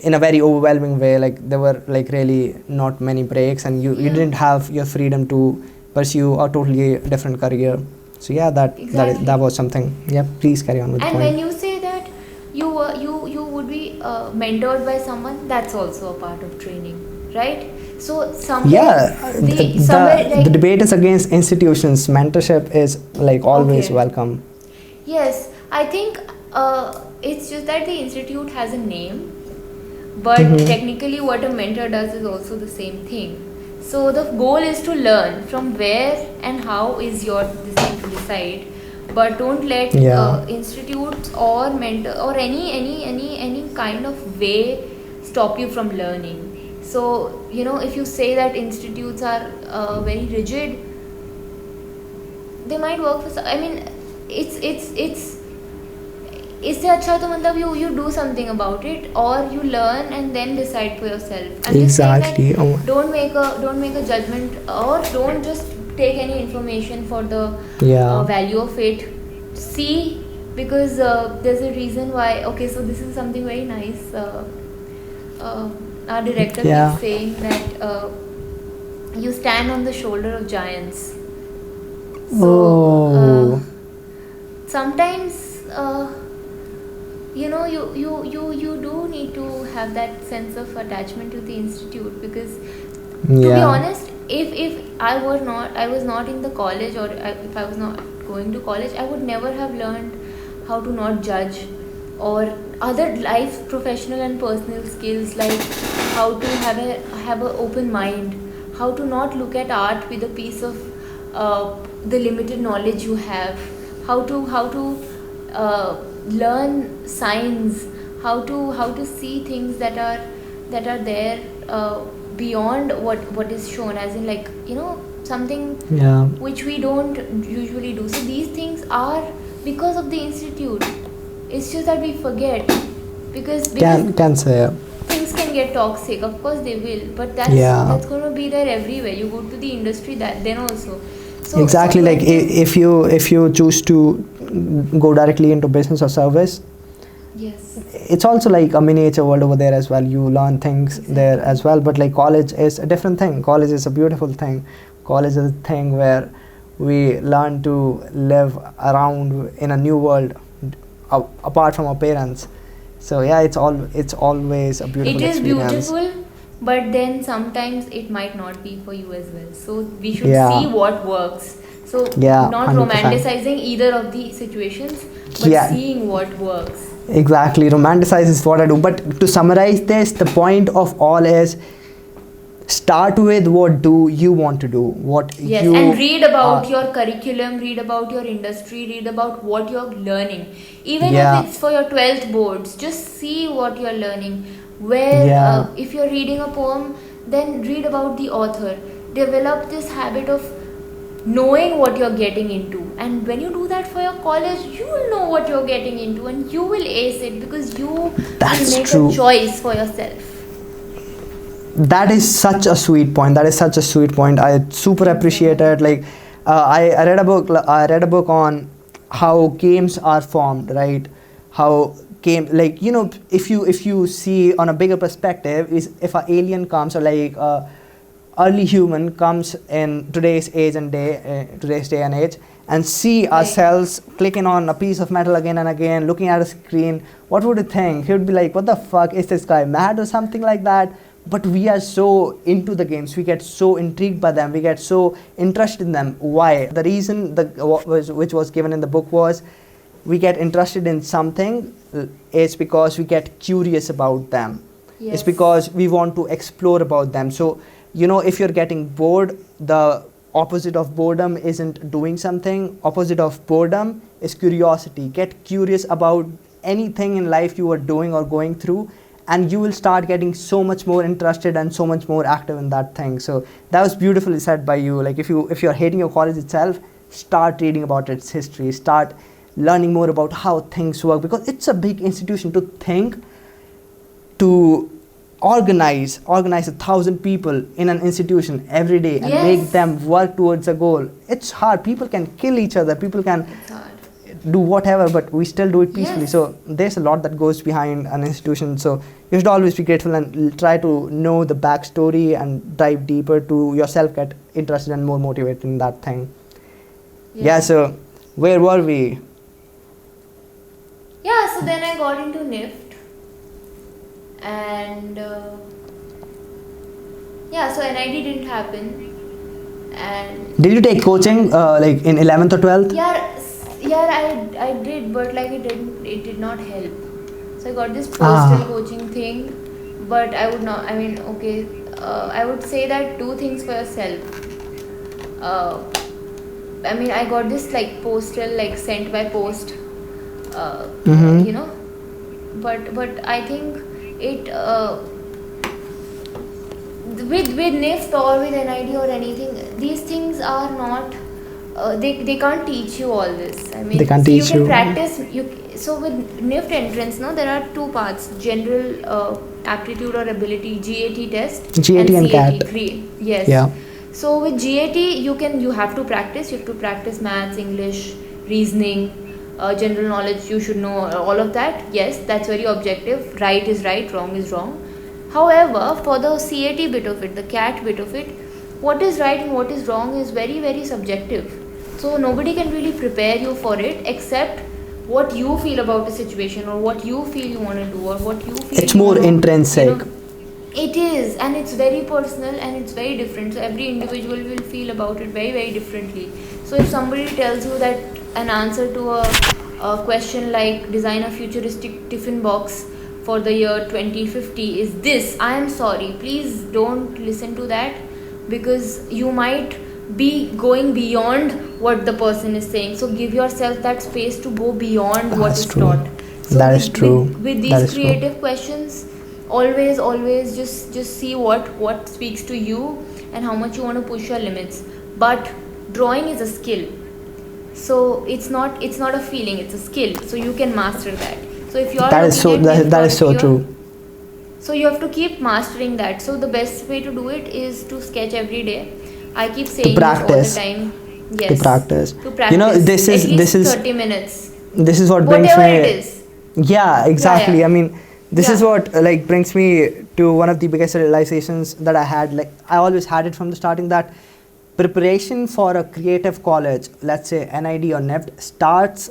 S1: in a very overwhelming way. Like there were like really not many breaks, and you didn't have your freedom to pursue a totally different career. So that was something. Yeah, please carry on with the point.
S2: And when you say that you would be mentored by someone, that's also a part of training, right? So
S1: the debate is against institutions. Mentorship is like always welcome.
S2: Yes, I think it's just that the institute has a name, but technically what a mentor does is also the same thing. So the goal is to learn from where and how is your decision to decide, but don't let institutes or mentor or any kind of way stop you from learning. So if you say that institutes are very rigid, they might work for. I mean, it's. इससे अच्छा तो मतलब you do something about it, or you learn and then decide for yourself.
S1: Exactly.
S2: Don't make a judgment, or don't just take any information for the value of it. See because there's a reason why. Okay, so this is something very nice. Our director
S1: Yeah.
S2: keeps saying that you stand on the shoulder of giants. So
S1: Oh.
S2: sometimes you do need to have that sense of attachment to the institute, because to be honest, if I was not in the college, or if I was not going to college, I would never have learned how to not judge, or other life professional and personal skills, like how to have a open mind, how to not look at art with a piece of the limited knowledge you have, how to learn signs, how to see things that are there beyond what is shown, as in, like, something
S1: Yeah.
S2: which we don't usually do. So these things are because of the institute. It's just that we forget, because
S1: Can say.
S2: things can get toxic. Of course they will, but
S1: Yeah.
S2: that's going to be there everywhere. You go to the industry, that then also. So
S1: Exactly.
S2: so
S1: Like if you choose to go directly into business or service,
S2: yes,
S1: it's also like a miniature world over there as well. You learn things there
S2: Exactly.
S1: as well. But like college is a different thing. College is a beautiful thing. College is a thing where we learn to live around in a new world, apart from our parents. So yeah, it's always a beautiful
S2: it is
S1: experience.
S2: beautiful, but then sometimes it might not be for you as well. So we should
S1: Yeah.
S2: see what works. So
S1: Yeah,
S2: not
S1: 100%.
S2: romanticizing either of the situations, but
S1: Yeah.
S2: seeing what works.
S1: Exactly, romanticize is what I do. But to summarize this, the point of all is start with what do you want to do, what
S2: Yes,
S1: you
S2: and read about
S1: are-
S2: your curriculum, read about your industry, read about what you're learning. Even
S1: Yeah.
S2: if it's for your 12th boards, just see what you're learning. Where,
S1: Yeah.
S2: if you're reading a poem, then read about the author. Develop this habit of knowing what you're getting into. And when you do that for your college, you will know what you're getting into, and you will ace it, because you
S1: That's
S2: will make
S1: true.
S2: a choice for yourself.
S1: That is such a sweet point. That is such a sweet point. I super appreciate it. Like I read a book. I read a book on how games are formed, right? How game, like, if you see on a bigger perspective, is if an alien comes, or like early human comes in today's day and age, and see
S2: Right.
S1: ourselves clicking on a piece of metal again and again, looking at a screen, what would he think? He would be like, what the fuck, is this guy mad or something like that? But we are so into the games, we get so intrigued by them, we get so interested in them. Why? The reason which was given in the book was, we get interested in something is because we get curious about them.
S2: Yes.
S1: It's because we want to explore about them. So if you're getting bored, the opposite of boredom isn't doing something. Opposite of boredom is curiosity. Get curious about anything in life you are doing or going through, and you will start getting so much more interested and so much more active in that thing. So that was beautifully said by you. Like if you're hating your college itself, start reading about its history, start learning more about how things work, because it's a big institution. To think, to organize 1,000 people in an institution every day and
S2: Yes.
S1: make them work towards a goal, it's hard. People can kill each other, people can
S2: It's hard.
S1: do whatever, but we still do it peacefully.
S2: Yes.
S1: So there's a lot that goes behind an institution. So you should always be grateful and try to know the backstory and dive deeper to yourself, get interested and more motivated in that thing. Yeah, so where were we?
S2: Yeah, so then I got into NIFT, and so NID didn't happen, and
S1: Did you take coaching like in 11th or 12th?
S2: I did, but like it did not help. So I got this postal coaching thing, but I would not. I mean, okay, I would say that do things for yourself. I mean, I got this like postal, like sent by post,
S1: Mhm.
S2: but I think it with NIFT or with NID or anything, these things are not. They can't teach you all this. I mean,
S1: They can't
S2: see,
S1: teach
S2: you
S1: you.
S2: can practice. So with NIFT entrance, no, there are two parts: general aptitude or ability (GAT) test,
S1: GAT and CAT.
S2: Yes.
S1: Yeah.
S2: So with GAT, you have to practice. You have to practice maths, English, reasoning, general knowledge, you should know all of that. Yes, that's very objective. Right is right, wrong is wrong. However, for the CAT bit of it, the CAT bit of it, what is right and what is wrong is very, very subjective. So nobody can really prepare you for it except what you feel about a situation, or what you feel you want to do, or what you feel
S1: It's
S2: you
S1: more
S2: wanna,
S1: intrinsic.
S2: it is, and it's very personal and it's very different. So every individual will feel about it very, very differently. So if somebody tells you that an answer to a question like design a futuristic tiffin box for the year 2050 is this, I am sorry, please don't listen to that, because you might be going beyond what the person is saying. So give yourself that space to go beyond what
S1: That's
S2: is
S1: true.
S2: taught. So
S1: That is true.
S2: with
S1: That
S2: these
S1: is true.
S2: creative questions, always just see what speaks to you and how much you want to push your limits. But drawing is a skill, so it's not a feeling, it's a skill, so you can master that. So if you are
S1: That is so.
S2: looking at
S1: That is so
S2: your-
S1: true.
S2: so you have to keep mastering that. So the best way to do it is to sketch every day. I keep saying this all the
S1: practice.
S2: time.
S1: To
S2: Yes.
S1: practice.
S2: To practice.
S1: You know, this
S2: At
S1: is
S2: least
S1: this is
S2: 30 minutes.
S1: this is what brings
S2: Whatever
S1: me.
S2: it is.
S1: Yeah, exactly.
S2: yeah.
S1: I mean, this is
S2: Yeah.
S1: what like brings me to one of the biggest realizations that I had. Like, I always had it from the starting that preparation for a creative college, let's say NID or NEFT, starts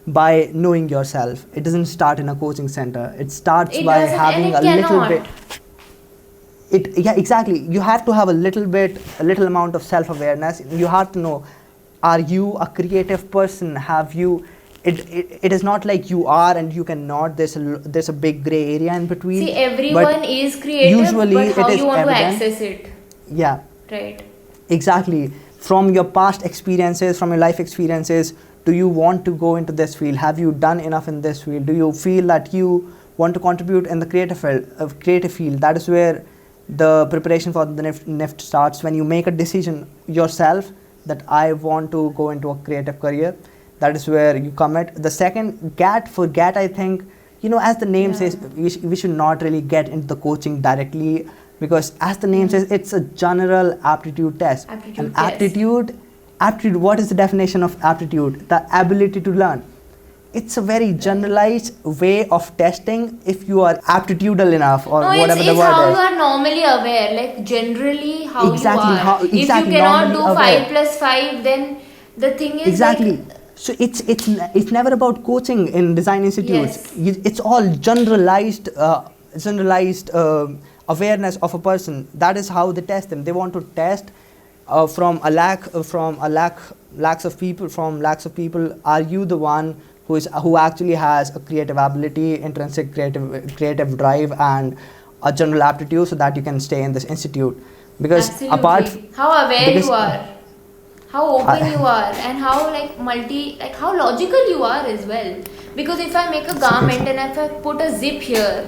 S1: by knowing yourself. It doesn't start in a coaching center. It starts
S2: It
S1: by
S2: doesn't,
S1: having
S2: and
S1: a
S2: it
S1: little
S2: cannot.
S1: bit. Yeah, exactly. You have to have a little amount of self-awareness. You have to know, are you a creative person? Have you? It is not like you are and you cannot. There's a big gray area in between.
S2: See, everyone is creative,
S1: usually
S2: but how
S1: it is
S2: you want
S1: evident.
S2: to access it,
S1: Yeah,
S2: right?
S1: exactly. From your past experiences, from your life experiences, do you want to go into this field? Have you done enough in this field? Do you feel that you want to contribute in the creative field? That is where the preparation for the NIFT starts. When you make a decision yourself that I want to go into a creative career, that is where you commit. The second, GAT, I think, as the name says, we should not really get into the coaching directly, because as the name says, it's a general aptitude test.
S2: Aptitude
S1: And aptitude, what is the definition of aptitude? The ability to learn. It's a very generalized way of testing if you are aptitudinal enough, or
S2: No,
S1: whatever
S2: it's
S1: the word
S2: how
S1: is.
S2: you are normally aware, like generally how
S1: Exactly,
S2: you are. If you cannot do
S1: normally
S2: 5
S1: aware.
S2: plus 5, then the thing is
S1: Exactly.
S2: like,
S1: So it's never about coaching in design institutes.
S2: Yes.
S1: It's all generalized awareness of a person. That is how they test them. They want to test from lakhs of people. Are you the one who actually has a creative ability, intrinsic creative drive, and a general aptitude, so that you can stay in this institute? Because
S2: absolutely. How aware
S1: because-
S2: you are, how open you are, and how how logical you are as well. Because if I make a garment and if I put a zip here,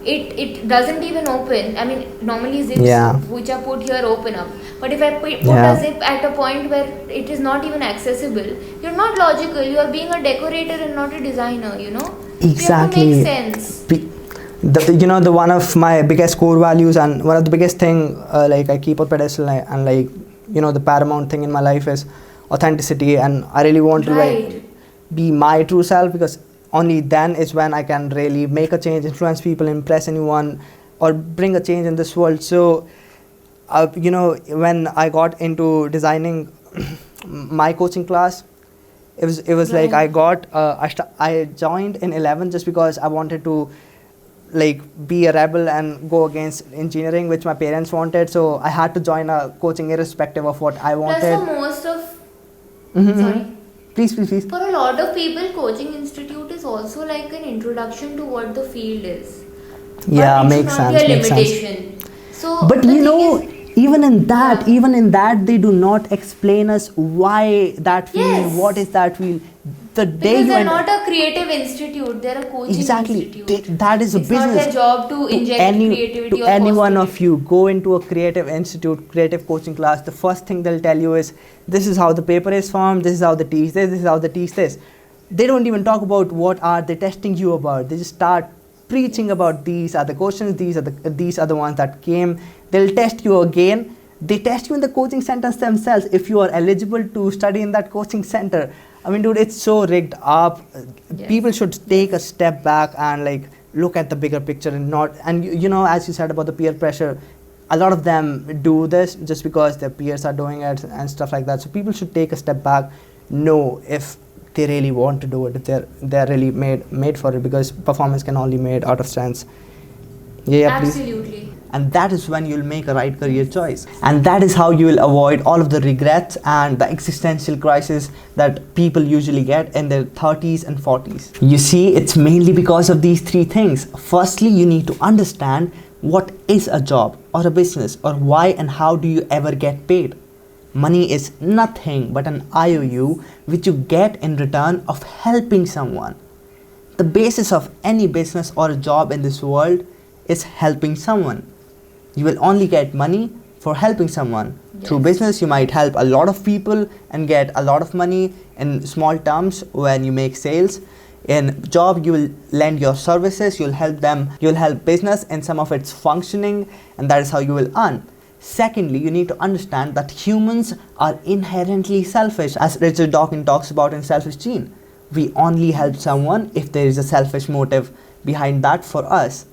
S2: it doesn't even open. I mean, normally zips
S1: Yeah.
S2: which are put here open up. But if I put
S1: Yeah.
S2: a zip at a point where it is not even accessible, you're not logical. You are being a decorator and not a designer.
S1: Exactly.
S2: You have to make sense.
S1: The one of my biggest core values, and one of the biggest thing I keep on pedestal, and the paramount thing in my life is authenticity, and I really want to
S2: Right.
S1: be my true self, because only then is when I can really make a change, influence people, impress anyone, or bring a change in this world. So when I got into designing my coaching class, it was like I joined in 11 just because I wanted to be a rebel and go against engineering, which my parents wanted. So I had to join a coaching irrespective of what I
S2: Plus,
S1: wanted.
S2: for most of
S1: Mhm,
S2: sorry.
S1: mhm. Please.
S2: For a lot of people, coaching institute is also like an introduction to what the field is.
S1: Yeah,
S2: But it
S1: makes
S2: should not
S1: sense.
S2: be a
S1: Makes sense.
S2: limitation. So,
S1: But
S2: the thing is,
S1: even in that,
S2: Yeah.
S1: they do not explain us why that field,
S2: Yes.
S1: what is that field. The day
S2: because
S1: you
S2: they're
S1: enter,
S2: not a creative institute, they're a coaching
S1: exactly,
S2: institute.
S1: that is a
S2: It's
S1: business.
S2: not their job to inject creativity
S1: to
S2: or
S1: any one
S2: positivity.
S1: of you go into a creative institute, creative coaching class, the first thing they'll tell you is, this is how the paper is formed, this is how they teach this is how they teach this. They don't even talk about what are they testing you about. They just start preaching about these are the questions, these are the ones that came. They'll test you again. They test you in the coaching centers themselves if you are eligible to study in that coaching center. I mean, dude, it's so rigged up.
S2: Yes.
S1: People should take a step back and like look at the bigger picture and not. And you know, as you said about the peer pressure, a lot of them do this just because their peers are doing it and stuff like that. So people should take a step back, know if they really want to do it, if they're really made for it, because performance can only made out of strengths. Yeah, please.
S2: Absolutely.
S1: And that is when you'll make a right career choice, and that is how you will avoid all of the regrets and the existential crisis that people usually get in their 30s and 40s. You see, it's mainly because of these three things. Firstly, you need to understand what is a job or a business, or why and how do you ever get paid. Money is nothing but an IOU which you get in return of helping someone. The basis of any business or a job in this world is helping someone. You will only get money for helping someone.
S2: Yes.
S1: Through business, you might help a lot of people and get a lot of money in small terms when you make sales. In job, you will lend your services, you'll help them, you'll help business in some of its functioning, and that is how you will earn. Secondly, you need to understand that humans are inherently selfish, as Richard Dawkins talks about in Selfish Gene. We only help someone if there is a selfish motive behind that for us.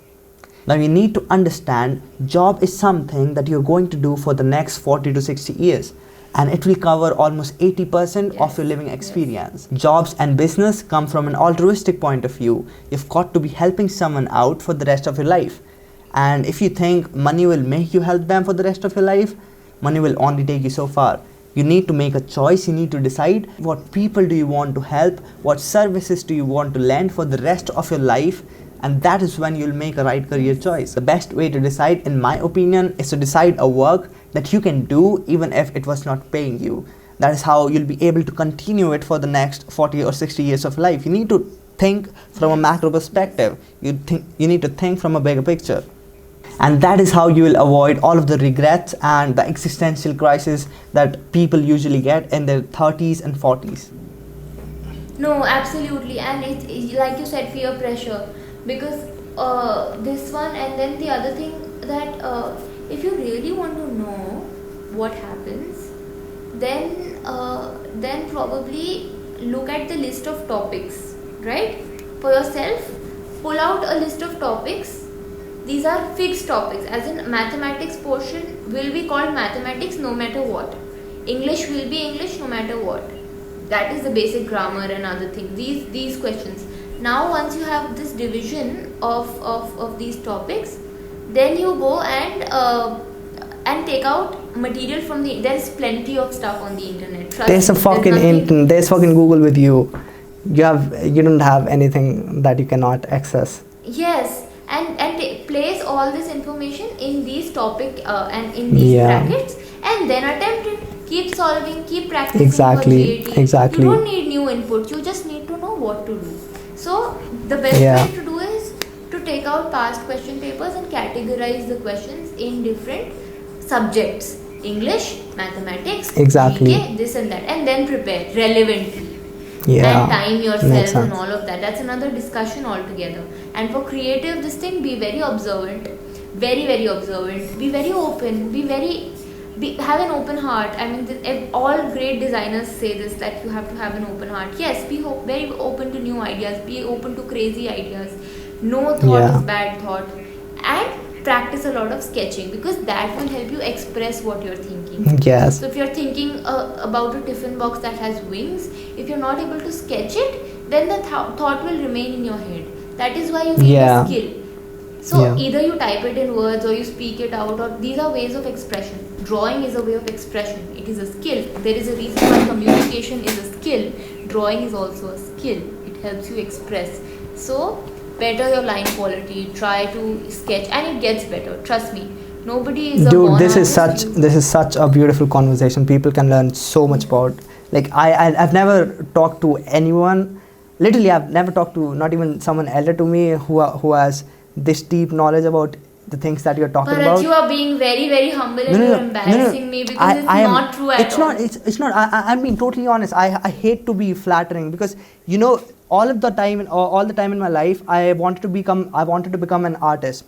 S1: Now you need to understand, job is something that you're going to do for the next 40 to 60 years, and it will cover almost 80% of your living experience. Yes. Jobs and business come from an altruistic point of view. You've got to be helping someone out for the rest of your life. And if you think money will make you help them for the rest of your life, money will only take you so far. You need to make a choice. You need to decide what people do you want to help, what services do you want to lend for the rest of your life, and that is when you'll make a right career choice. The best way to decide, in my opinion, is to decide a work that you can do even if it was not paying you. That is how you'll be able to continue it for the next 40 or 60 years of life. You need to think from a macro perspective. You need to think from a bigger picture. And that is how you will avoid all of the regrets and the existential crisis that people usually get in their 30s and 40s.
S2: No, absolutely. And it's like you said, peer pressure. Because this one, and then the other thing, that if you really want to know what happens, then probably look at the list of topics, right? For yourself, pull out a list of topics. These are fixed topics, as in mathematics portion will be called mathematics no matter what. English will be English no matter what. That is the basic grammar and other things. These questions. Now once you have this division of these topics, then you go and take out material from the. There is plenty of stuff on the internet.
S1: There's a fucking internet. There's fucking Google with you. You don't have anything that you cannot access.
S2: Yes, and place all this information in these topic and in these brackets, and then attempt it. Keep solving, keep practicing.
S1: Exactly.
S2: You don't need new input. You just need to know what to do. So the best way to do is to take out past question papers and categorize the questions in different subjects: English, mathematics, GK, this and that, and then prepare relevantly. And time yourself and all of that. That's another discussion altogether. And for creative, this thing, be very observant, very observant. Be very open. Have an open heart. I mean, all great designers say this, that you have to have an open heart. Yes, be very open to new ideas. Be open to crazy ideas. No thought is bad thought. And practice a lot of sketching, because that will help you express what you're thinking.
S1: Yes.
S2: So if you're thinking about a tiffin box that has wings, if you're not able to sketch it, then the thought will remain in your head. That is why you need a skill. So either you type it in words or you speak it out, or these are ways of expression. Drawing is a way of expression. It is a skill. There is a reason why communication is a skill. Drawing is also a skill. It helps you express. So better your line quality. Try to sketch, and it gets better. Trust me. Nobody is a
S1: Dude, this is such a beautiful conversation. People can learn so much about. Like I've never talked to anyone. Literally, I've never talked to not even someone elder to me who has this deep knowledge about the things that you're talking about.
S2: But you are being very humble, and you're embarrassing me, because it's not true at all.
S1: It's not. I'm being totally honest. I hate to be flattering, because all the time in my life I wanted to become an artist.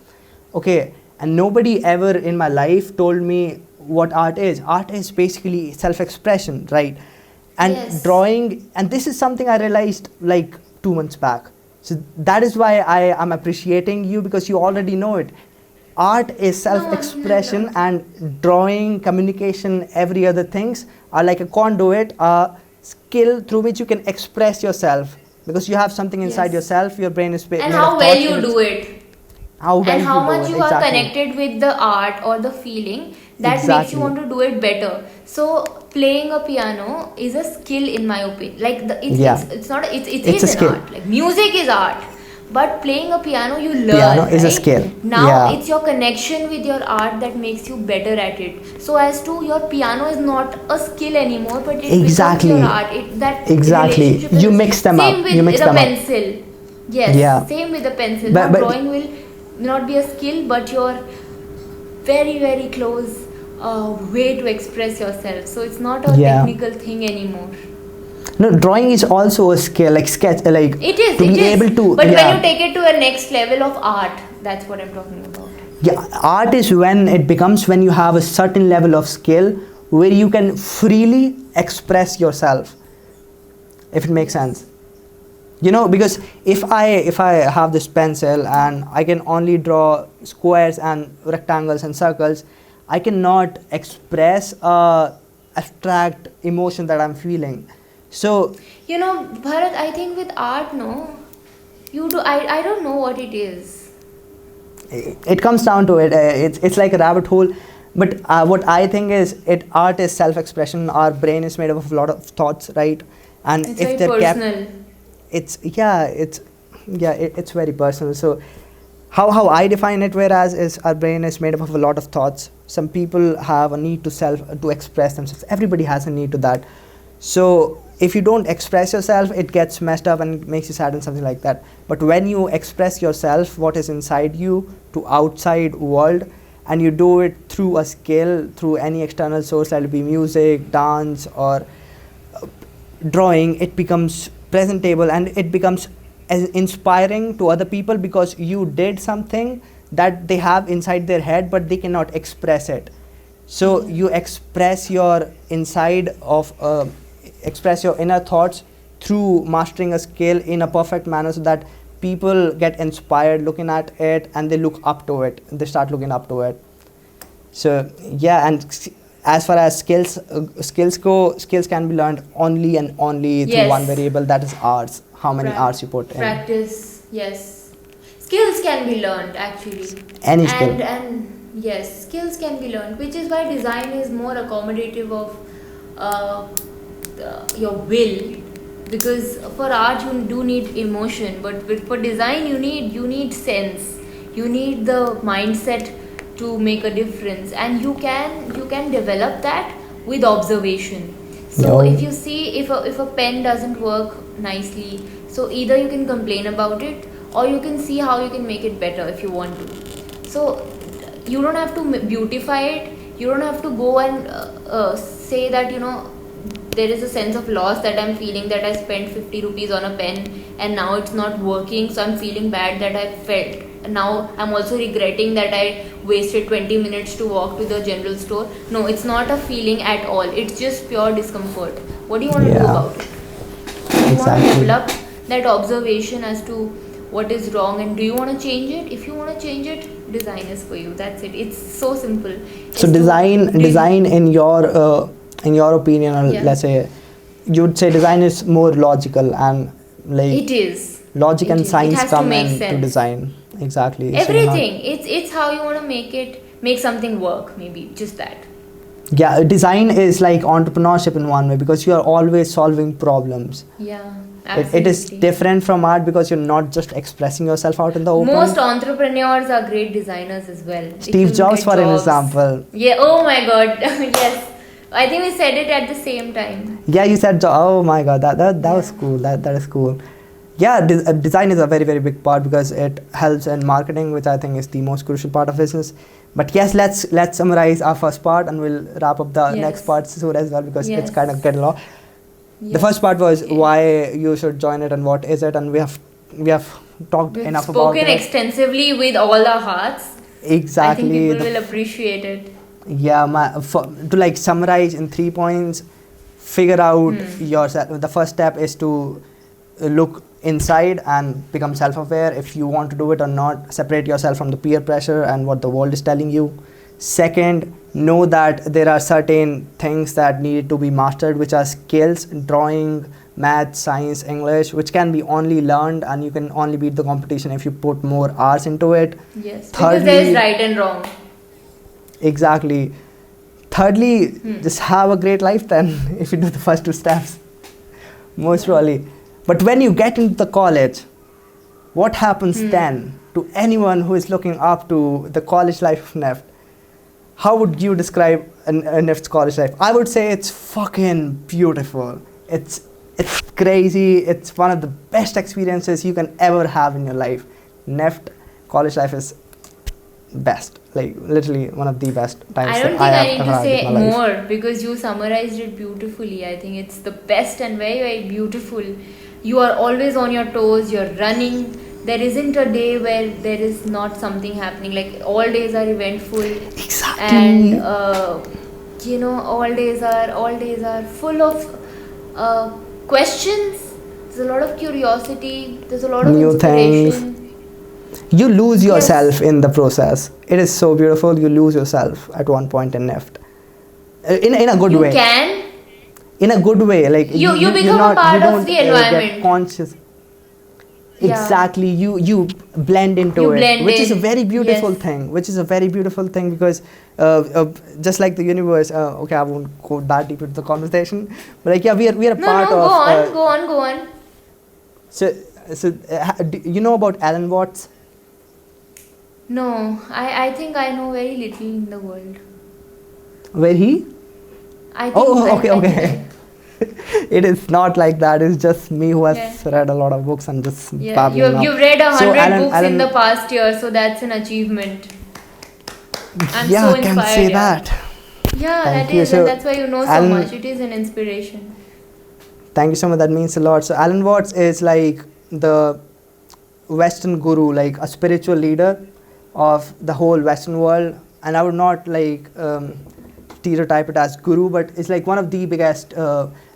S1: Okay, and nobody ever in my life told me what art is. Art is basically self-expression, right? And
S2: Yes.
S1: drawing, and this is something I realized like 2 months back. So that is why I am appreciating you, because you already know it. Art is self-expression,
S2: not.
S1: and drawing, communication, every other things are like a conduit, a skill through which you can express yourself, because you have something inside
S2: Yes.
S1: yourself. Your brain is
S2: And
S1: made
S2: how
S1: of
S2: well
S1: thoughts,
S2: you
S1: and
S2: do it.
S1: how well
S2: And how
S1: you do
S2: much
S1: it.
S2: you are
S1: Exactly.
S2: connected with the art or the feeling that makes
S1: Exactly.
S2: you want to do it better. So playing a piano is a skill in my opinion. Like
S1: Yeah.
S2: it's not it's
S1: It's a
S2: an
S1: skill.
S2: art. Like music is art, but playing a piano you learn.
S1: Piano is a
S2: right?
S1: skill.
S2: Now
S1: Yeah.
S2: it's your connection with your art that makes you better at it. So as to your piano is not a skill anymore, but it
S1: Exactly.
S2: becomes your art. That
S1: Exactly.
S2: relationship is
S1: You mix them
S2: same
S1: up.
S2: with
S1: You mix
S2: the
S1: them up.
S2: pencil. Yes.
S1: Yeah.
S2: Same with the pencil.
S1: But-
S2: Now
S1: but-
S2: drawing will not be a skill, but your very close way to express yourself. So it's not a
S1: Yeah.
S2: technical thing anymore.
S1: No, drawing is also a skill, like sketch, like
S2: It is.
S1: to
S2: it
S1: be
S2: is.
S1: able to.
S2: But
S1: yeah.
S2: when you take it to a next level of art, that's what I'm talking about.
S1: Yeah, art is when it becomes, when you have a certain level of skill where you can freely express yourself, if it makes sense. You know, because if I have this pencil and I can only draw squares and rectangles and circles, I cannot express a abstract emotion that I'm feeling. So
S2: You know, Bharat, I think with art, no, you do. I don't know what it is.
S1: it comes down to it. It's like a rabbit hole. But what I think is, art is self-expression. Our brain is made up of a lot of thoughts, right? And
S2: It's
S1: if
S2: very
S1: they're kept,
S2: personal.
S1: it's very personal. So how I define it, whereas, is our brain is made up of a lot of thoughts. Some people have a need to express themselves. Everybody has a need to that. So if you don't express yourself, it gets messed up and makes you sad and something like that. But when you express yourself, what is inside you, to outside world, and you do it through a skill, through any external source, that will be music, dance, or drawing, it becomes presentable, and it becomes as inspiring to other people, because you did something that they have inside their head but they cannot express it. So you express your inside of express your inner thoughts through mastering a skill in a perfect manner, so that people get inspired looking at it, and they look up to it, they start looking up to it. So yeah, and as far as skills go, skills can be learned only and only through
S2: Yes.
S1: one variable, that is hours. How many hours you put in.
S2: Practice, yes. Skills can be learned actually.
S1: Any skill.
S2: And yes, skills can be learned, which is why design is more accommodative of your will. Because for art you do need emotion, but for design you need sense. You need the mindset to make a difference, and you can develop that with observation. So
S1: No.
S2: if you see if a pen doesn't work nicely, so either you can complain about it, or you can see how you can make it better if you want to. So you don't have to beautify it. You don't have to go and say that there is a sense of loss that I'm feeling, that I spent 50 rupees on a pen and now it's not working, so I'm feeling bad that I felt. Now I'm also regretting that I wasted 20 minutes to walk to the general store. No, it's not a feeling at all. It's just pure discomfort. What do you want to do
S1: Yeah.
S2: about it? You want to
S1: Exactly.
S2: develop that observation as to what is wrong, and do you want to change it? If you want to change it, design is for you. That's it. It's so simple.
S1: So
S2: It's
S1: design in your opinion, or
S2: Yeah.
S1: let's say, you would say design is more logical, and like
S2: It is.
S1: logic
S2: It
S1: and
S2: is. It
S1: science
S2: has to
S1: come
S2: make
S1: in to
S2: sense.
S1: design. Exactly. So you're not-
S2: Everything. It's how you want to make something work. Maybe just that.
S1: yeah, design is like entrepreneurship in one way, because you are always solving problems.
S2: Yeah.
S1: It is
S2: Absolutely.
S1: different from art, because you're not just expressing yourself out in the open.
S2: Most entrepreneurs are great designers as well. If
S1: Steve
S2: you
S1: Jobs,
S2: get
S1: for an
S2: jobs-
S1: example.
S2: Yeah. Oh my God. Yes. I think we said it at the same time.
S1: Yeah, you said, oh my god, that was
S2: Yeah.
S1: cool. That is cool. Yeah, design is a very big part, because it helps in marketing, which I think is the most crucial part of business. But yes, let's summarize our first part, and we'll wrap up the
S2: Yes.
S1: next part soon as well, because it's
S2: Yes.
S1: kind of getting long.
S2: Yeah.
S1: The first part was
S2: Okay.
S1: why you should join it and what is it, and we have talked
S2: We've
S1: enough about
S2: spoken
S1: it.
S2: extensively with all our hearts. I think
S1: Exactly.
S2: people will appreciate it.
S1: Yeah, to like summarize in 3 points. figure out yourself. The first step is to look inside and become self-aware if you want to do it or not. Separate yourself from the peer pressure and what the world is telling you. Second, know that there are certain things that need to be mastered, which are skills: drawing, math, science, English, which can be only learned, and you can only beat the competition if you put more hours into it.
S2: Yes,
S1: Thirdly,
S2: because there is right and wrong.
S1: Exactly. Thirdly, just have a great life then if you do the first two steps. Most probably. But when you get into the college, what happens then to anyone who is looking up to the college life of NEFT? How would you describe a NEFT's college life? I would say it's fucking beautiful. It's crazy. It's one of the best experiences you can ever have in your life. NEFT college life is best, like literally one of the best times.
S2: I don't think
S1: that
S2: I
S1: have
S2: need
S1: ever
S2: to
S1: had
S2: say
S1: in my life.
S2: more because you summarized it beautifully. I think it's the best and very, very beautiful. You are always on your toes, you're running. There isn't a day where there is not something happening. Like all days are eventful.
S1: Exactly.
S2: And all days are full of questions. There's a lot of curiosity. There's a lot of
S1: New
S2: inspiration.
S1: You lose
S2: Yes.
S1: yourself in the process. It is so beautiful. You lose yourself at one point in NEFT. In a good
S2: You
S1: way.
S2: can.
S1: In a good way, like
S2: You
S1: you're
S2: become
S1: not,
S2: a part
S1: you
S2: of
S1: don't,
S2: the
S1: get
S2: environment.
S1: conscious.
S2: Yeah.
S1: Exactly. You blend into
S2: You
S1: it,
S2: blend
S1: which is a
S2: in.
S1: very beautiful
S2: Yes.
S1: thing. Which is a very beautiful thing because just like the universe. Okay, I won't go that deep into the conversation, but like yeah, we are a
S2: No,
S1: part
S2: no,
S1: of.
S2: go on.
S1: So do you know about Alan Watts?
S2: No, I think I know very little in the world.
S1: Where he?
S2: I think
S1: Okay. It is not like that. It's just me who has
S2: Yeah.
S1: read a lot of books and just
S2: Yeah,
S1: babbling now.
S2: you've read 100
S1: So
S2: books in the past year, so that's an achievement. I'm
S1: yeah,
S2: so
S1: I can
S2: inspired.
S1: say
S2: yeah.
S1: that.
S2: Yeah,
S1: Thank
S2: that
S1: you.
S2: is,
S1: So,
S2: and that's why you know so
S1: Alan-
S2: much. It is an inspiration.
S1: Thank you so much. That means a lot. So Alan Watts is like the Western guru, like a spiritual leader of the whole Western world. And I would not like stereotype it as guru, but it's like one of the biggest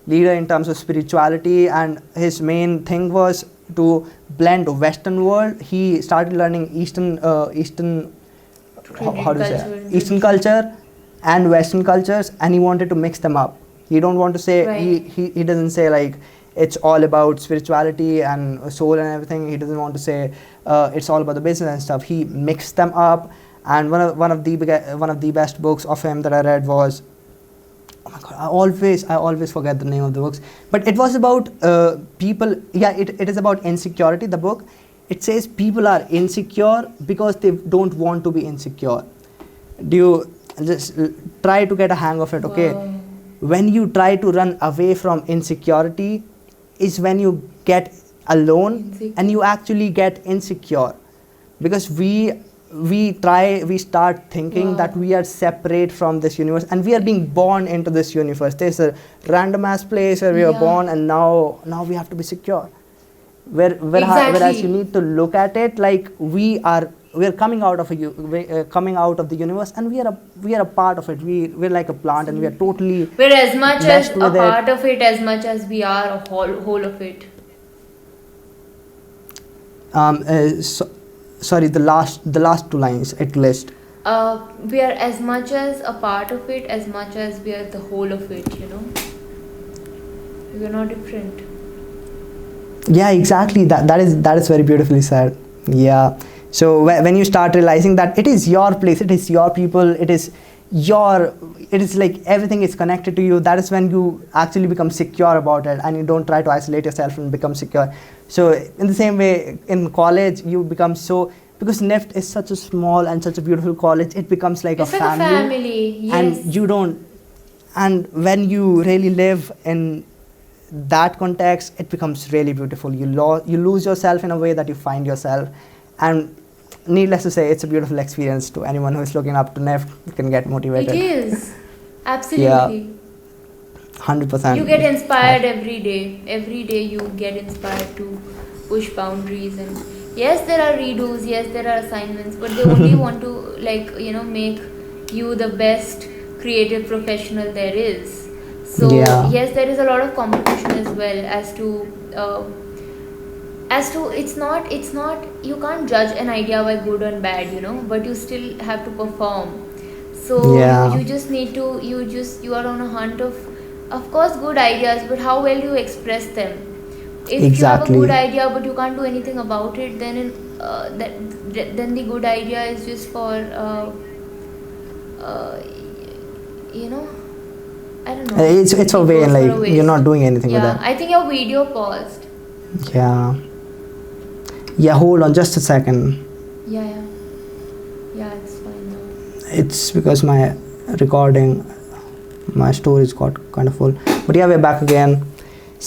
S1: leader in terms of spirituality. And his main thing was to blend Western world. He started learning Eastern how do you say
S2: Culture.
S1: Eastern culture and Western cultures, and he wanted to mix them up. He don't want to say
S2: Right.
S1: he doesn't say like it's all about spirituality and soul and everything. He doesn't want to say it's all about the business and stuff. He mixed them up, and one of the best books of him that I read was, oh my god, I always forget the name of the books, but it was about people. Yeah, it is about insecurity. The book, it says people are insecure because they don't want to be insecure. Do you just try to get a hang of it? Okay.
S2: Wow.
S1: When you try to run away from insecurity is when you get alone
S2: Insecure.
S1: and you actually get insecure, because we start thinking
S2: Wow.
S1: that we are separate from this universe and we are being born into this universe. There's a random ass place where we are
S2: Yeah.
S1: born, and now we have to be secure. Whereas
S2: Exactly.
S1: you need to look at it like we are coming out of coming out of the universe, and we are a part of it. We're like a plant, and we are totally
S2: We're as much as
S1: blessed
S2: a
S1: with
S2: part of it as much as we are a whole of it.
S1: sorry, the last two lines at least.
S2: We are as much as a part of it as much as we are the whole of it, We're not different.
S1: Yeah, exactly. That is very beautifully said. Yeah. So when you start realizing that it is your place, it is your people, it is like everything is connected to you, that is when you actually become secure about it, and you don't try to isolate yourself and become secure. So in the same way, in college you become so, because NEFT is such a small and such a beautiful college, it becomes like
S2: It's
S1: a
S2: like
S1: family.
S2: a family, yes.
S1: And you don't, and when you really live in that context, it becomes really beautiful. You lose yourself in a way that you find yourself, and needless to say, it's a beautiful experience. To anyone who is looking up to NEFT, you can get motivated.
S2: It is. Absolutely.
S1: 100%.
S2: You get inspired every day. Every day you get inspired to push boundaries. And yes, there are redos, yes, there are assignments, but they only want to make you the best creative professional there is. So
S1: Yeah.
S2: yes, there is a lot of competition as well as to it's not you can't judge an idea by good and bad, you know, but you still have to perform. So
S1: Yeah.
S2: you just need to you are on a hunt of course good ideas, but how well you express them. If you have a
S1: Exactly.
S2: good idea but you can't do anything about it, then then the good idea is just for uh, you know, I don't know.
S1: It's a
S2: It
S1: way,
S2: goes for a
S1: like you're not
S2: waste.
S1: doing anything with
S2: Yeah,
S1: that.
S2: I think your video paused.
S1: Yeah. Yeah, hold on just a second.
S2: Yeah. Yeah, it's fine now.
S1: It's because my recording, my storage got kind of full. But yeah, we're back again.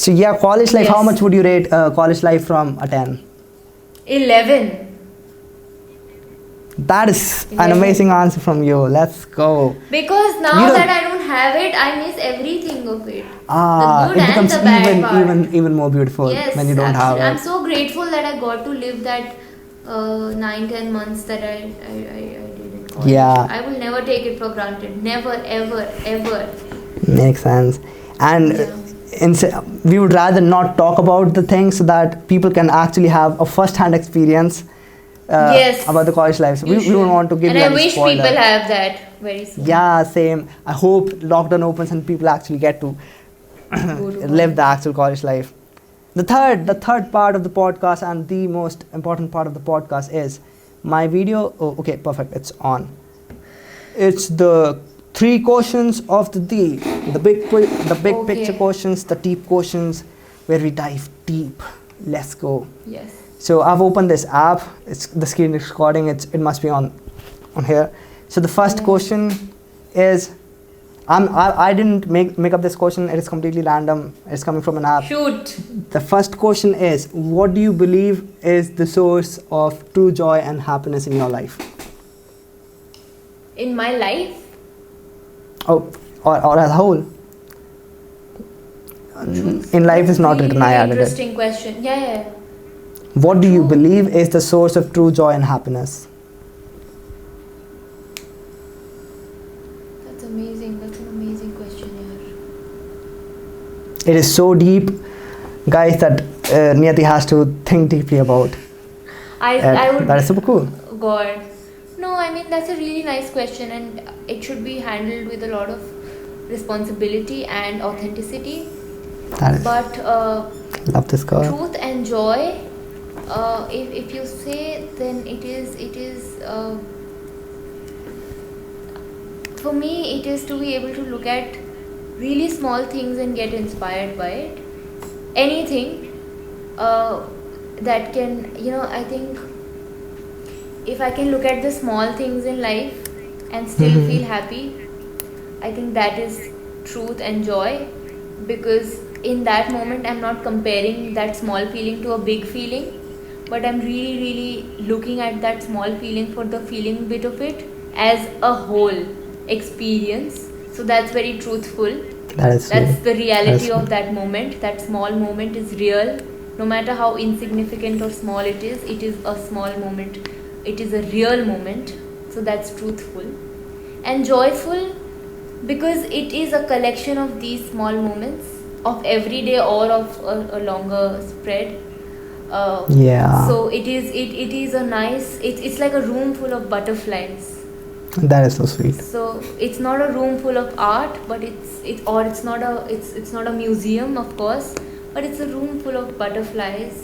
S1: So yeah, college life, how
S2: Yes.
S1: much would you rate college life from a 10?
S2: 11.
S1: That is an
S2: 11.
S1: amazing answer from you. Let's go.
S2: Because now
S1: You don't-
S2: that I don't have it, I miss everything of it.
S1: Ah,
S2: The good
S1: it
S2: and
S1: becomes
S2: the bad part.
S1: even more beautiful
S2: Yes,
S1: when you don't have
S2: absolutely. I'm
S1: it.
S2: so grateful that I got to live that 9-10 months that I did in college.
S1: Yeah.
S2: I will never take it for granted. Never, ever, ever.
S1: Makes sense. And
S2: Yeah.
S1: we would rather not talk about the things so that people can actually have a first-hand experience
S2: Yes.
S1: about the college life. So
S2: You
S1: we don't want to give
S2: and
S1: you
S2: I
S1: any
S2: wish
S1: spoiler.
S2: people have that very soon.
S1: Yeah, same. I hope lockdown opens and people actually get to
S2: Go to
S1: live the actual college life. The third part of the podcast and the most important part of the podcast is my video. Oh, okay, perfect. It's on. It's the 3 questions of the day. The big
S2: Okay.
S1: picture questions, the deep questions, where we dive deep. Let's go.
S2: Yes.
S1: So I've opened this app. It's the screen is recording. It must be on here. So the first
S2: Yeah.
S1: question is, I didn't make up this question. It is completely random. It's coming from an app.
S2: Shoot.
S1: The first question is, what do you believe is the source of true joy and happiness in your life?
S2: In my life,
S1: Oh, or as a whole. In life is not written. I
S2: really
S1: added it.
S2: interesting question. Yeah.
S1: What do you
S2: True.
S1: believe is the source of true joy and happiness?
S2: That's amazing. That's an amazing question, yeah.
S1: It is so deep, guys, that Niyati has to think deeply about.
S2: I would.
S1: That is super cool.
S2: God. No, I mean that's a really nice question, and it should be handled with a lot of responsibility and authenticity.
S1: That is.
S2: But
S1: Love this girl.
S2: truth and joy, if you say, then it is for me it is to be able to look at really small things and get inspired by it. Anything that can, you know, I think if I can look at the small things in life and still
S1: Mhm.
S2: feel happy, I think that is truth and joy, because in that moment I'm not comparing that small feeling to a big feeling, but I'm really looking at that small feeling for the feeling bit of it as a whole experience. So that's very truthful.
S1: That is.
S2: That's the reality
S1: That's-
S2: of that moment. That small moment is real. No matter how insignificant or small it is a small moment. It is a real moment. So that's truthful. And joyful, because it is a collection of these small moments of every day or of a longer spread.
S1: Yeah.
S2: So it is a nice. It's like a room full of butterflies.
S1: That is so sweet.
S2: So it's not a room full of art, but it's not a museum, of course, but it's a room full of butterflies,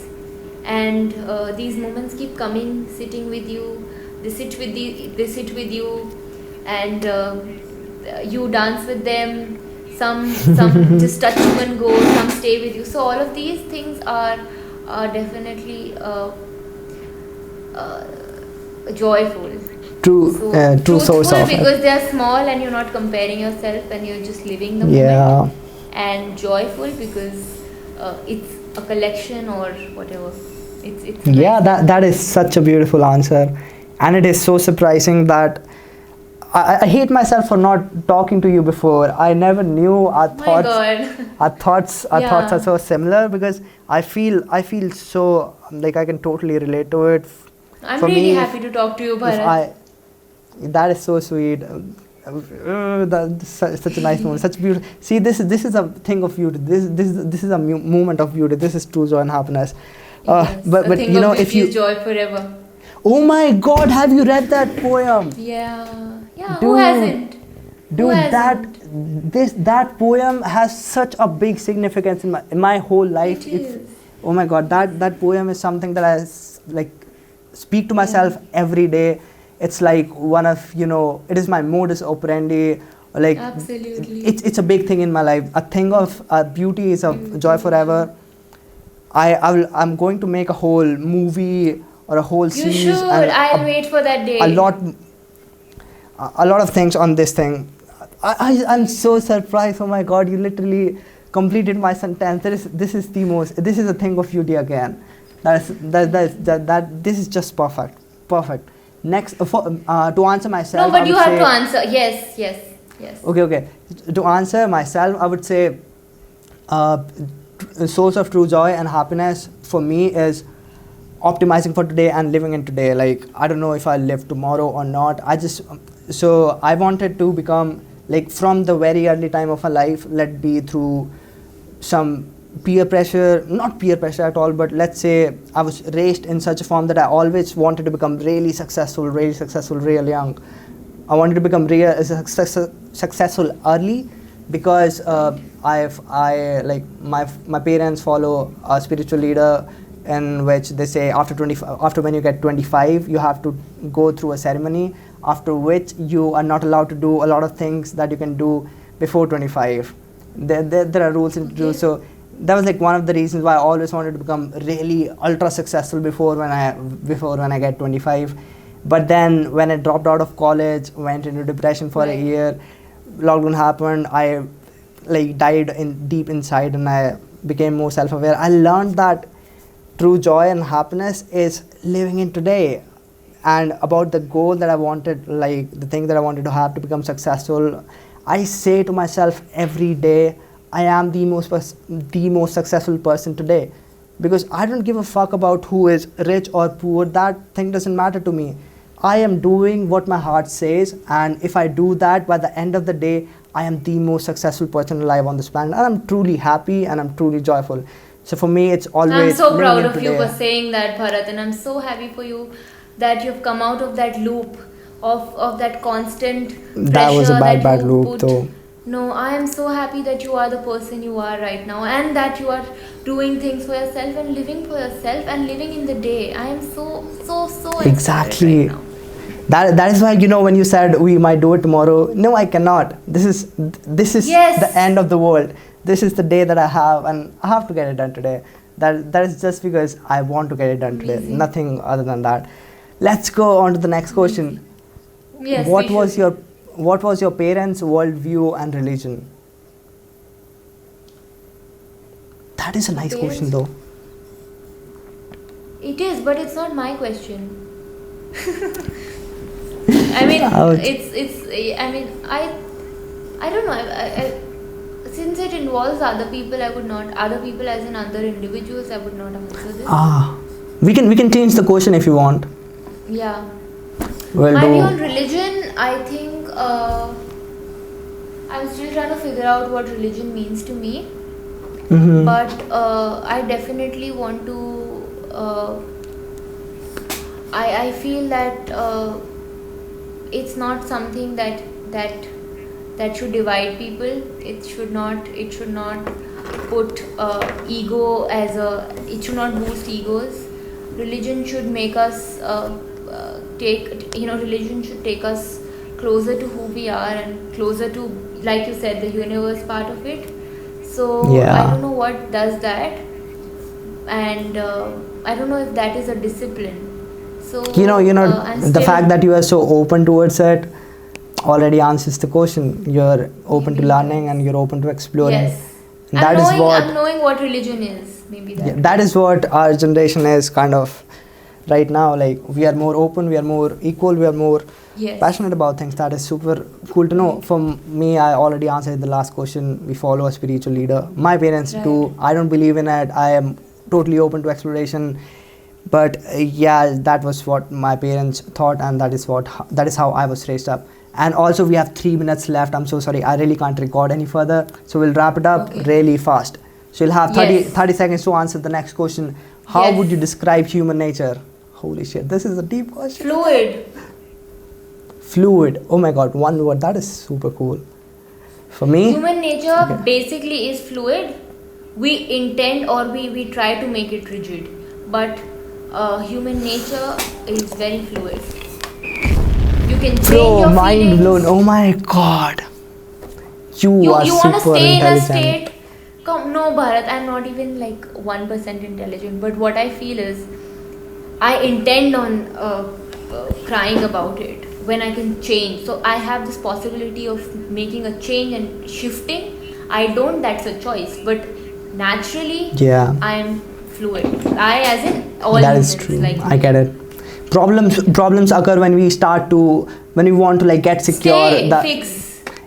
S2: and these moments keep coming, sitting with you. They sit with you, and you dance with them. Some just touch you and go. Some stay with you. So all of these things are definitely joyful.
S1: True.
S2: So
S1: True source
S2: truthful
S1: of it.
S2: because they are small and you're not comparing yourself and you're just living the
S1: Yeah.
S2: moment. And joyful because it's a collection or whatever. It's
S1: Yeah,
S2: nice.
S1: that is such a beautiful answer, and it is so surprising that I hate myself for not talking to you before. I never knew our
S2: My
S1: thoughts.
S2: God.
S1: Our thoughts
S2: Yeah.
S1: are so similar, because I feel so like I can totally relate to it.
S2: I'm
S1: For
S2: really
S1: me,
S2: happy to talk to you,
S1: If
S2: Bharat.
S1: that is so sweet. That's such a nice moment, such beauty. See, this is a thing of beauty. This is a moment of beauty. This is true joy and happiness.
S2: Yes,
S1: But
S2: a thing
S1: you
S2: of
S1: know,
S2: which
S1: if you,
S2: is joy forever.
S1: oh my God, have you read that poem?
S2: Yeah, yeah.
S1: Dude,
S2: Who hasn't? Who
S1: Dude,
S2: hasn't?
S1: that poem has such a big significance in my whole life.
S2: It is.
S1: Oh my God, that poem is something that like speak to myself every day. It's like one of, you know, it is my modus operandi. Like,
S2: Absolutely.
S1: it's a big thing in my life. A thing of beauty is of joy forever. I'm going to make a whole movie or a whole
S2: You
S1: series.
S2: should.
S1: And
S2: I'll wait for that day.
S1: a lot of things on this thing. I'm so surprised. Oh my God, you literally completed my sentence. This is a thing of beauty again. This is just perfect. Next, to answer myself.
S2: No, but you
S1: I would
S2: have
S1: say-
S2: to answer. Yes.
S1: Okay. To answer myself, I would say source of true joy and happiness for me is optimizing for today and living in today. Like, I don't know if I'll live tomorrow or not. So I wanted to become, like, from the very early time of my life, let be through some peer pressure, not peer pressure at all, but let's say I was raised in such a form that I always wanted to become really successful real young. I wanted to become successful early because my parents follow a spiritual leader in which they say after when you get 25 you have to go through a ceremony, after which you are not allowed to do a lot of things that you can do before 25. There are rules introduced. So that was like one of the reasons why I always wanted to become really ultra successful before when I get 25. But then when I dropped out of college, went into depression for a year, lockdown happened, I like died deep inside, and I became more self-aware. I learned that true joy and happiness is living in today, and about the goal that I wanted, like the thing that I wanted to have to become successful. I say to myself every day, I am the most successful person today, because I don't give a fuck about who is rich or poor. That thing doesn't matter to me. I am doing what my heart says, and if I do that, by the end of the day, I am the most successful person alive on this planet, and I'm truly happy and I'm truly joyful. So for me, it's always.
S2: I'm so proud of
S1: today.
S2: you for saying that, Bharat, and I'm so happy for you that you've come out of that loop of that constant pressure
S1: That was a bad
S2: you
S1: loop,
S2: put.
S1: though.
S2: No, I am so happy that you are the person you are right now, and that you are doing things for yourself and living for yourself and living in the day. I am so excited
S1: Exactly.
S2: right now.
S1: That is why, you know, when you said we might do it tomorrow, no, I cannot. This is
S2: Yes.
S1: the end of the world. This is the day that I have, and I have to get it done today. That is just because I want to get it done today.
S2: Amazing.
S1: Nothing other than that. Let's go on to the next question.
S2: Yes.
S1: What
S2: we
S1: was
S2: should.
S1: your parents' worldview and religion? That is a nice question, though.
S2: It is, but it's not my question. I mean,
S1: Ouch.
S2: it's. I mean, I don't know. Since it involves other people, I would not. Other people, as in other individuals, I would not answer this.
S1: We can change the question if you want.
S2: Yeah.
S1: We'll
S2: My
S1: do.
S2: view on religion, I think I'm still trying to figure out what religion means to me.
S1: Mhm.
S2: But I definitely want to. I feel that it's not something that should divide people. It should not put ego as a. It should not boost egos. Religion should make us religion should take us closer to who we are and closer to, like you said, the universe part of it. So
S1: Yeah.
S2: I don't know what does that, and I don't know if that is a discipline. So
S1: You know,
S2: I'm
S1: the
S2: still-
S1: fact that you are so open towards it already answers the question. You're open to
S2: Maybe
S1: learning and you're open to exploring.
S2: Yes.
S1: And that is what.
S2: I'm knowing what religion is. Maybe that.
S1: Yeah, that is what our generation is kind of right now. Like, we are more open, we are more equal, we are more
S2: Yes.
S1: passionate about things. That is super cool to know. For me, I already answered the last question. We follow a spiritual leader. My parents
S2: Right.
S1: do. I don't believe in it. I am totally open to exploration. But yeah, that was what my parents thought, and that is how I was raised up. And also we have 3 minutes left. I'm so sorry, I really can't record any further, so we'll wrap it up really fast. So you'll have 30 seconds to answer the next question. How would you describe human nature? Holy shit, this is a deep question. Fluid. Oh my god, one word. That is super cool. For me,
S2: human nature basically is fluid. We intend or we try to make it rigid, but human nature is very fluid. You can change your
S1: mind
S2: feelings.
S1: blown. Oh my god. You are
S2: want to
S1: super
S2: stay in a
S1: intelligent.
S2: state. No, Bharat, I'm not even like 1% intelligent. But what I feel is, I intend on crying about it when I can change. So I have this possibility of making a change and shifting. I don't. That's a choice. But naturally, I am fluid. I, as in all
S1: That
S2: humans,
S1: is true.
S2: like
S1: I get it. Problems occur when we want to like get secure.
S2: fix.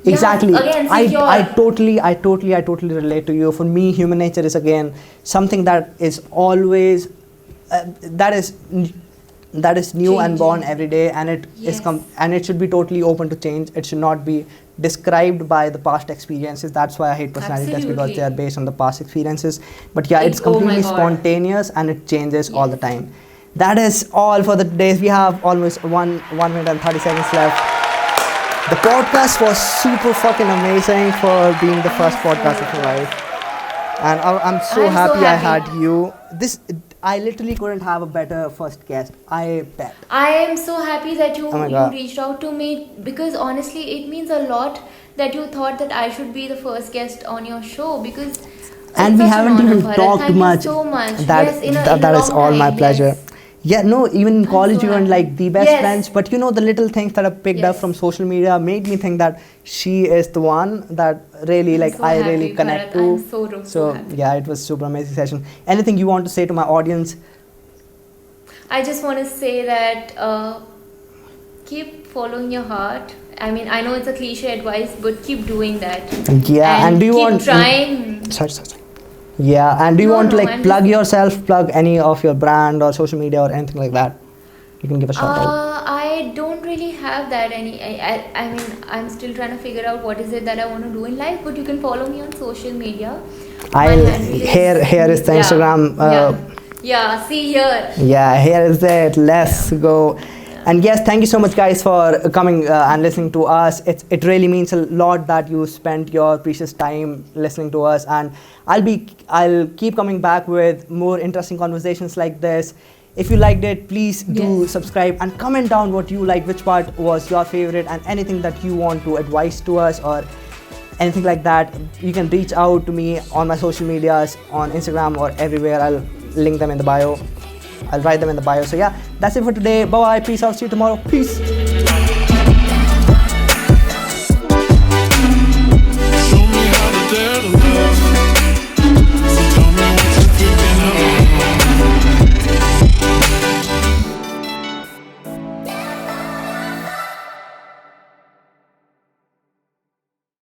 S1: Exactly.
S2: Yeah, again, secure.
S1: I totally relate to you. For me, human nature is again something that is always that is new and born every day, and it is and it should be totally open to change. It should not be described by the past experiences. That's why I hate personality tests, because they are based on the past experiences. But yeah, it's completely spontaneous and it changes all the time. That is all for the day. We have almost 1 minute and 30 seconds left. The podcast was super fucking amazing for being the first podcast of your life. And I'm so happy I had you. I literally couldn't have a better first guest. I bet.
S2: I am so happy that you reached out to me, because honestly it means a lot that you thought that I should be the first guest on your show, because
S1: and we haven't even talked much.
S2: Thank you so much.
S1: That is all my pleasure. Yeah, no, even in college we weren't like the best friends, but you know, the little things that I picked up from social media made me think that she is the one that really I really connect to.
S2: I'm so happy.
S1: Yeah, it was super amazing session. Anything you want to say to my audience?
S2: I just want to say that keep following your heart. I mean, I know it's a cliche advice, but keep doing that.
S1: Yeah, and do you want
S2: trying?
S1: Sorry. Yeah, and do you want to plug any of your brand or social media or anything like that? You can give a shout out.
S2: I don't really have that I mean, I'm still trying to figure out what is it that I want to do in life, but you can follow me on social media.
S1: Here is the Instagram.
S2: See here.
S1: Yeah, here is it. Let's go. And yes, thank you so much guys for coming and listening to us. It really means a lot that you spent your precious time listening to us, and I'll keep coming back with more interesting conversations like this. If you liked it, please do subscribe and comment down what you like, which part was your favorite, and anything that you want to advise to us or anything like that. You can reach out to me on my social medias, on Instagram or everywhere. I'll link them in the bio. I'll write them in the bio. So yeah, that's it for today. Bye bye. Peace out. See you tomorrow. Peace.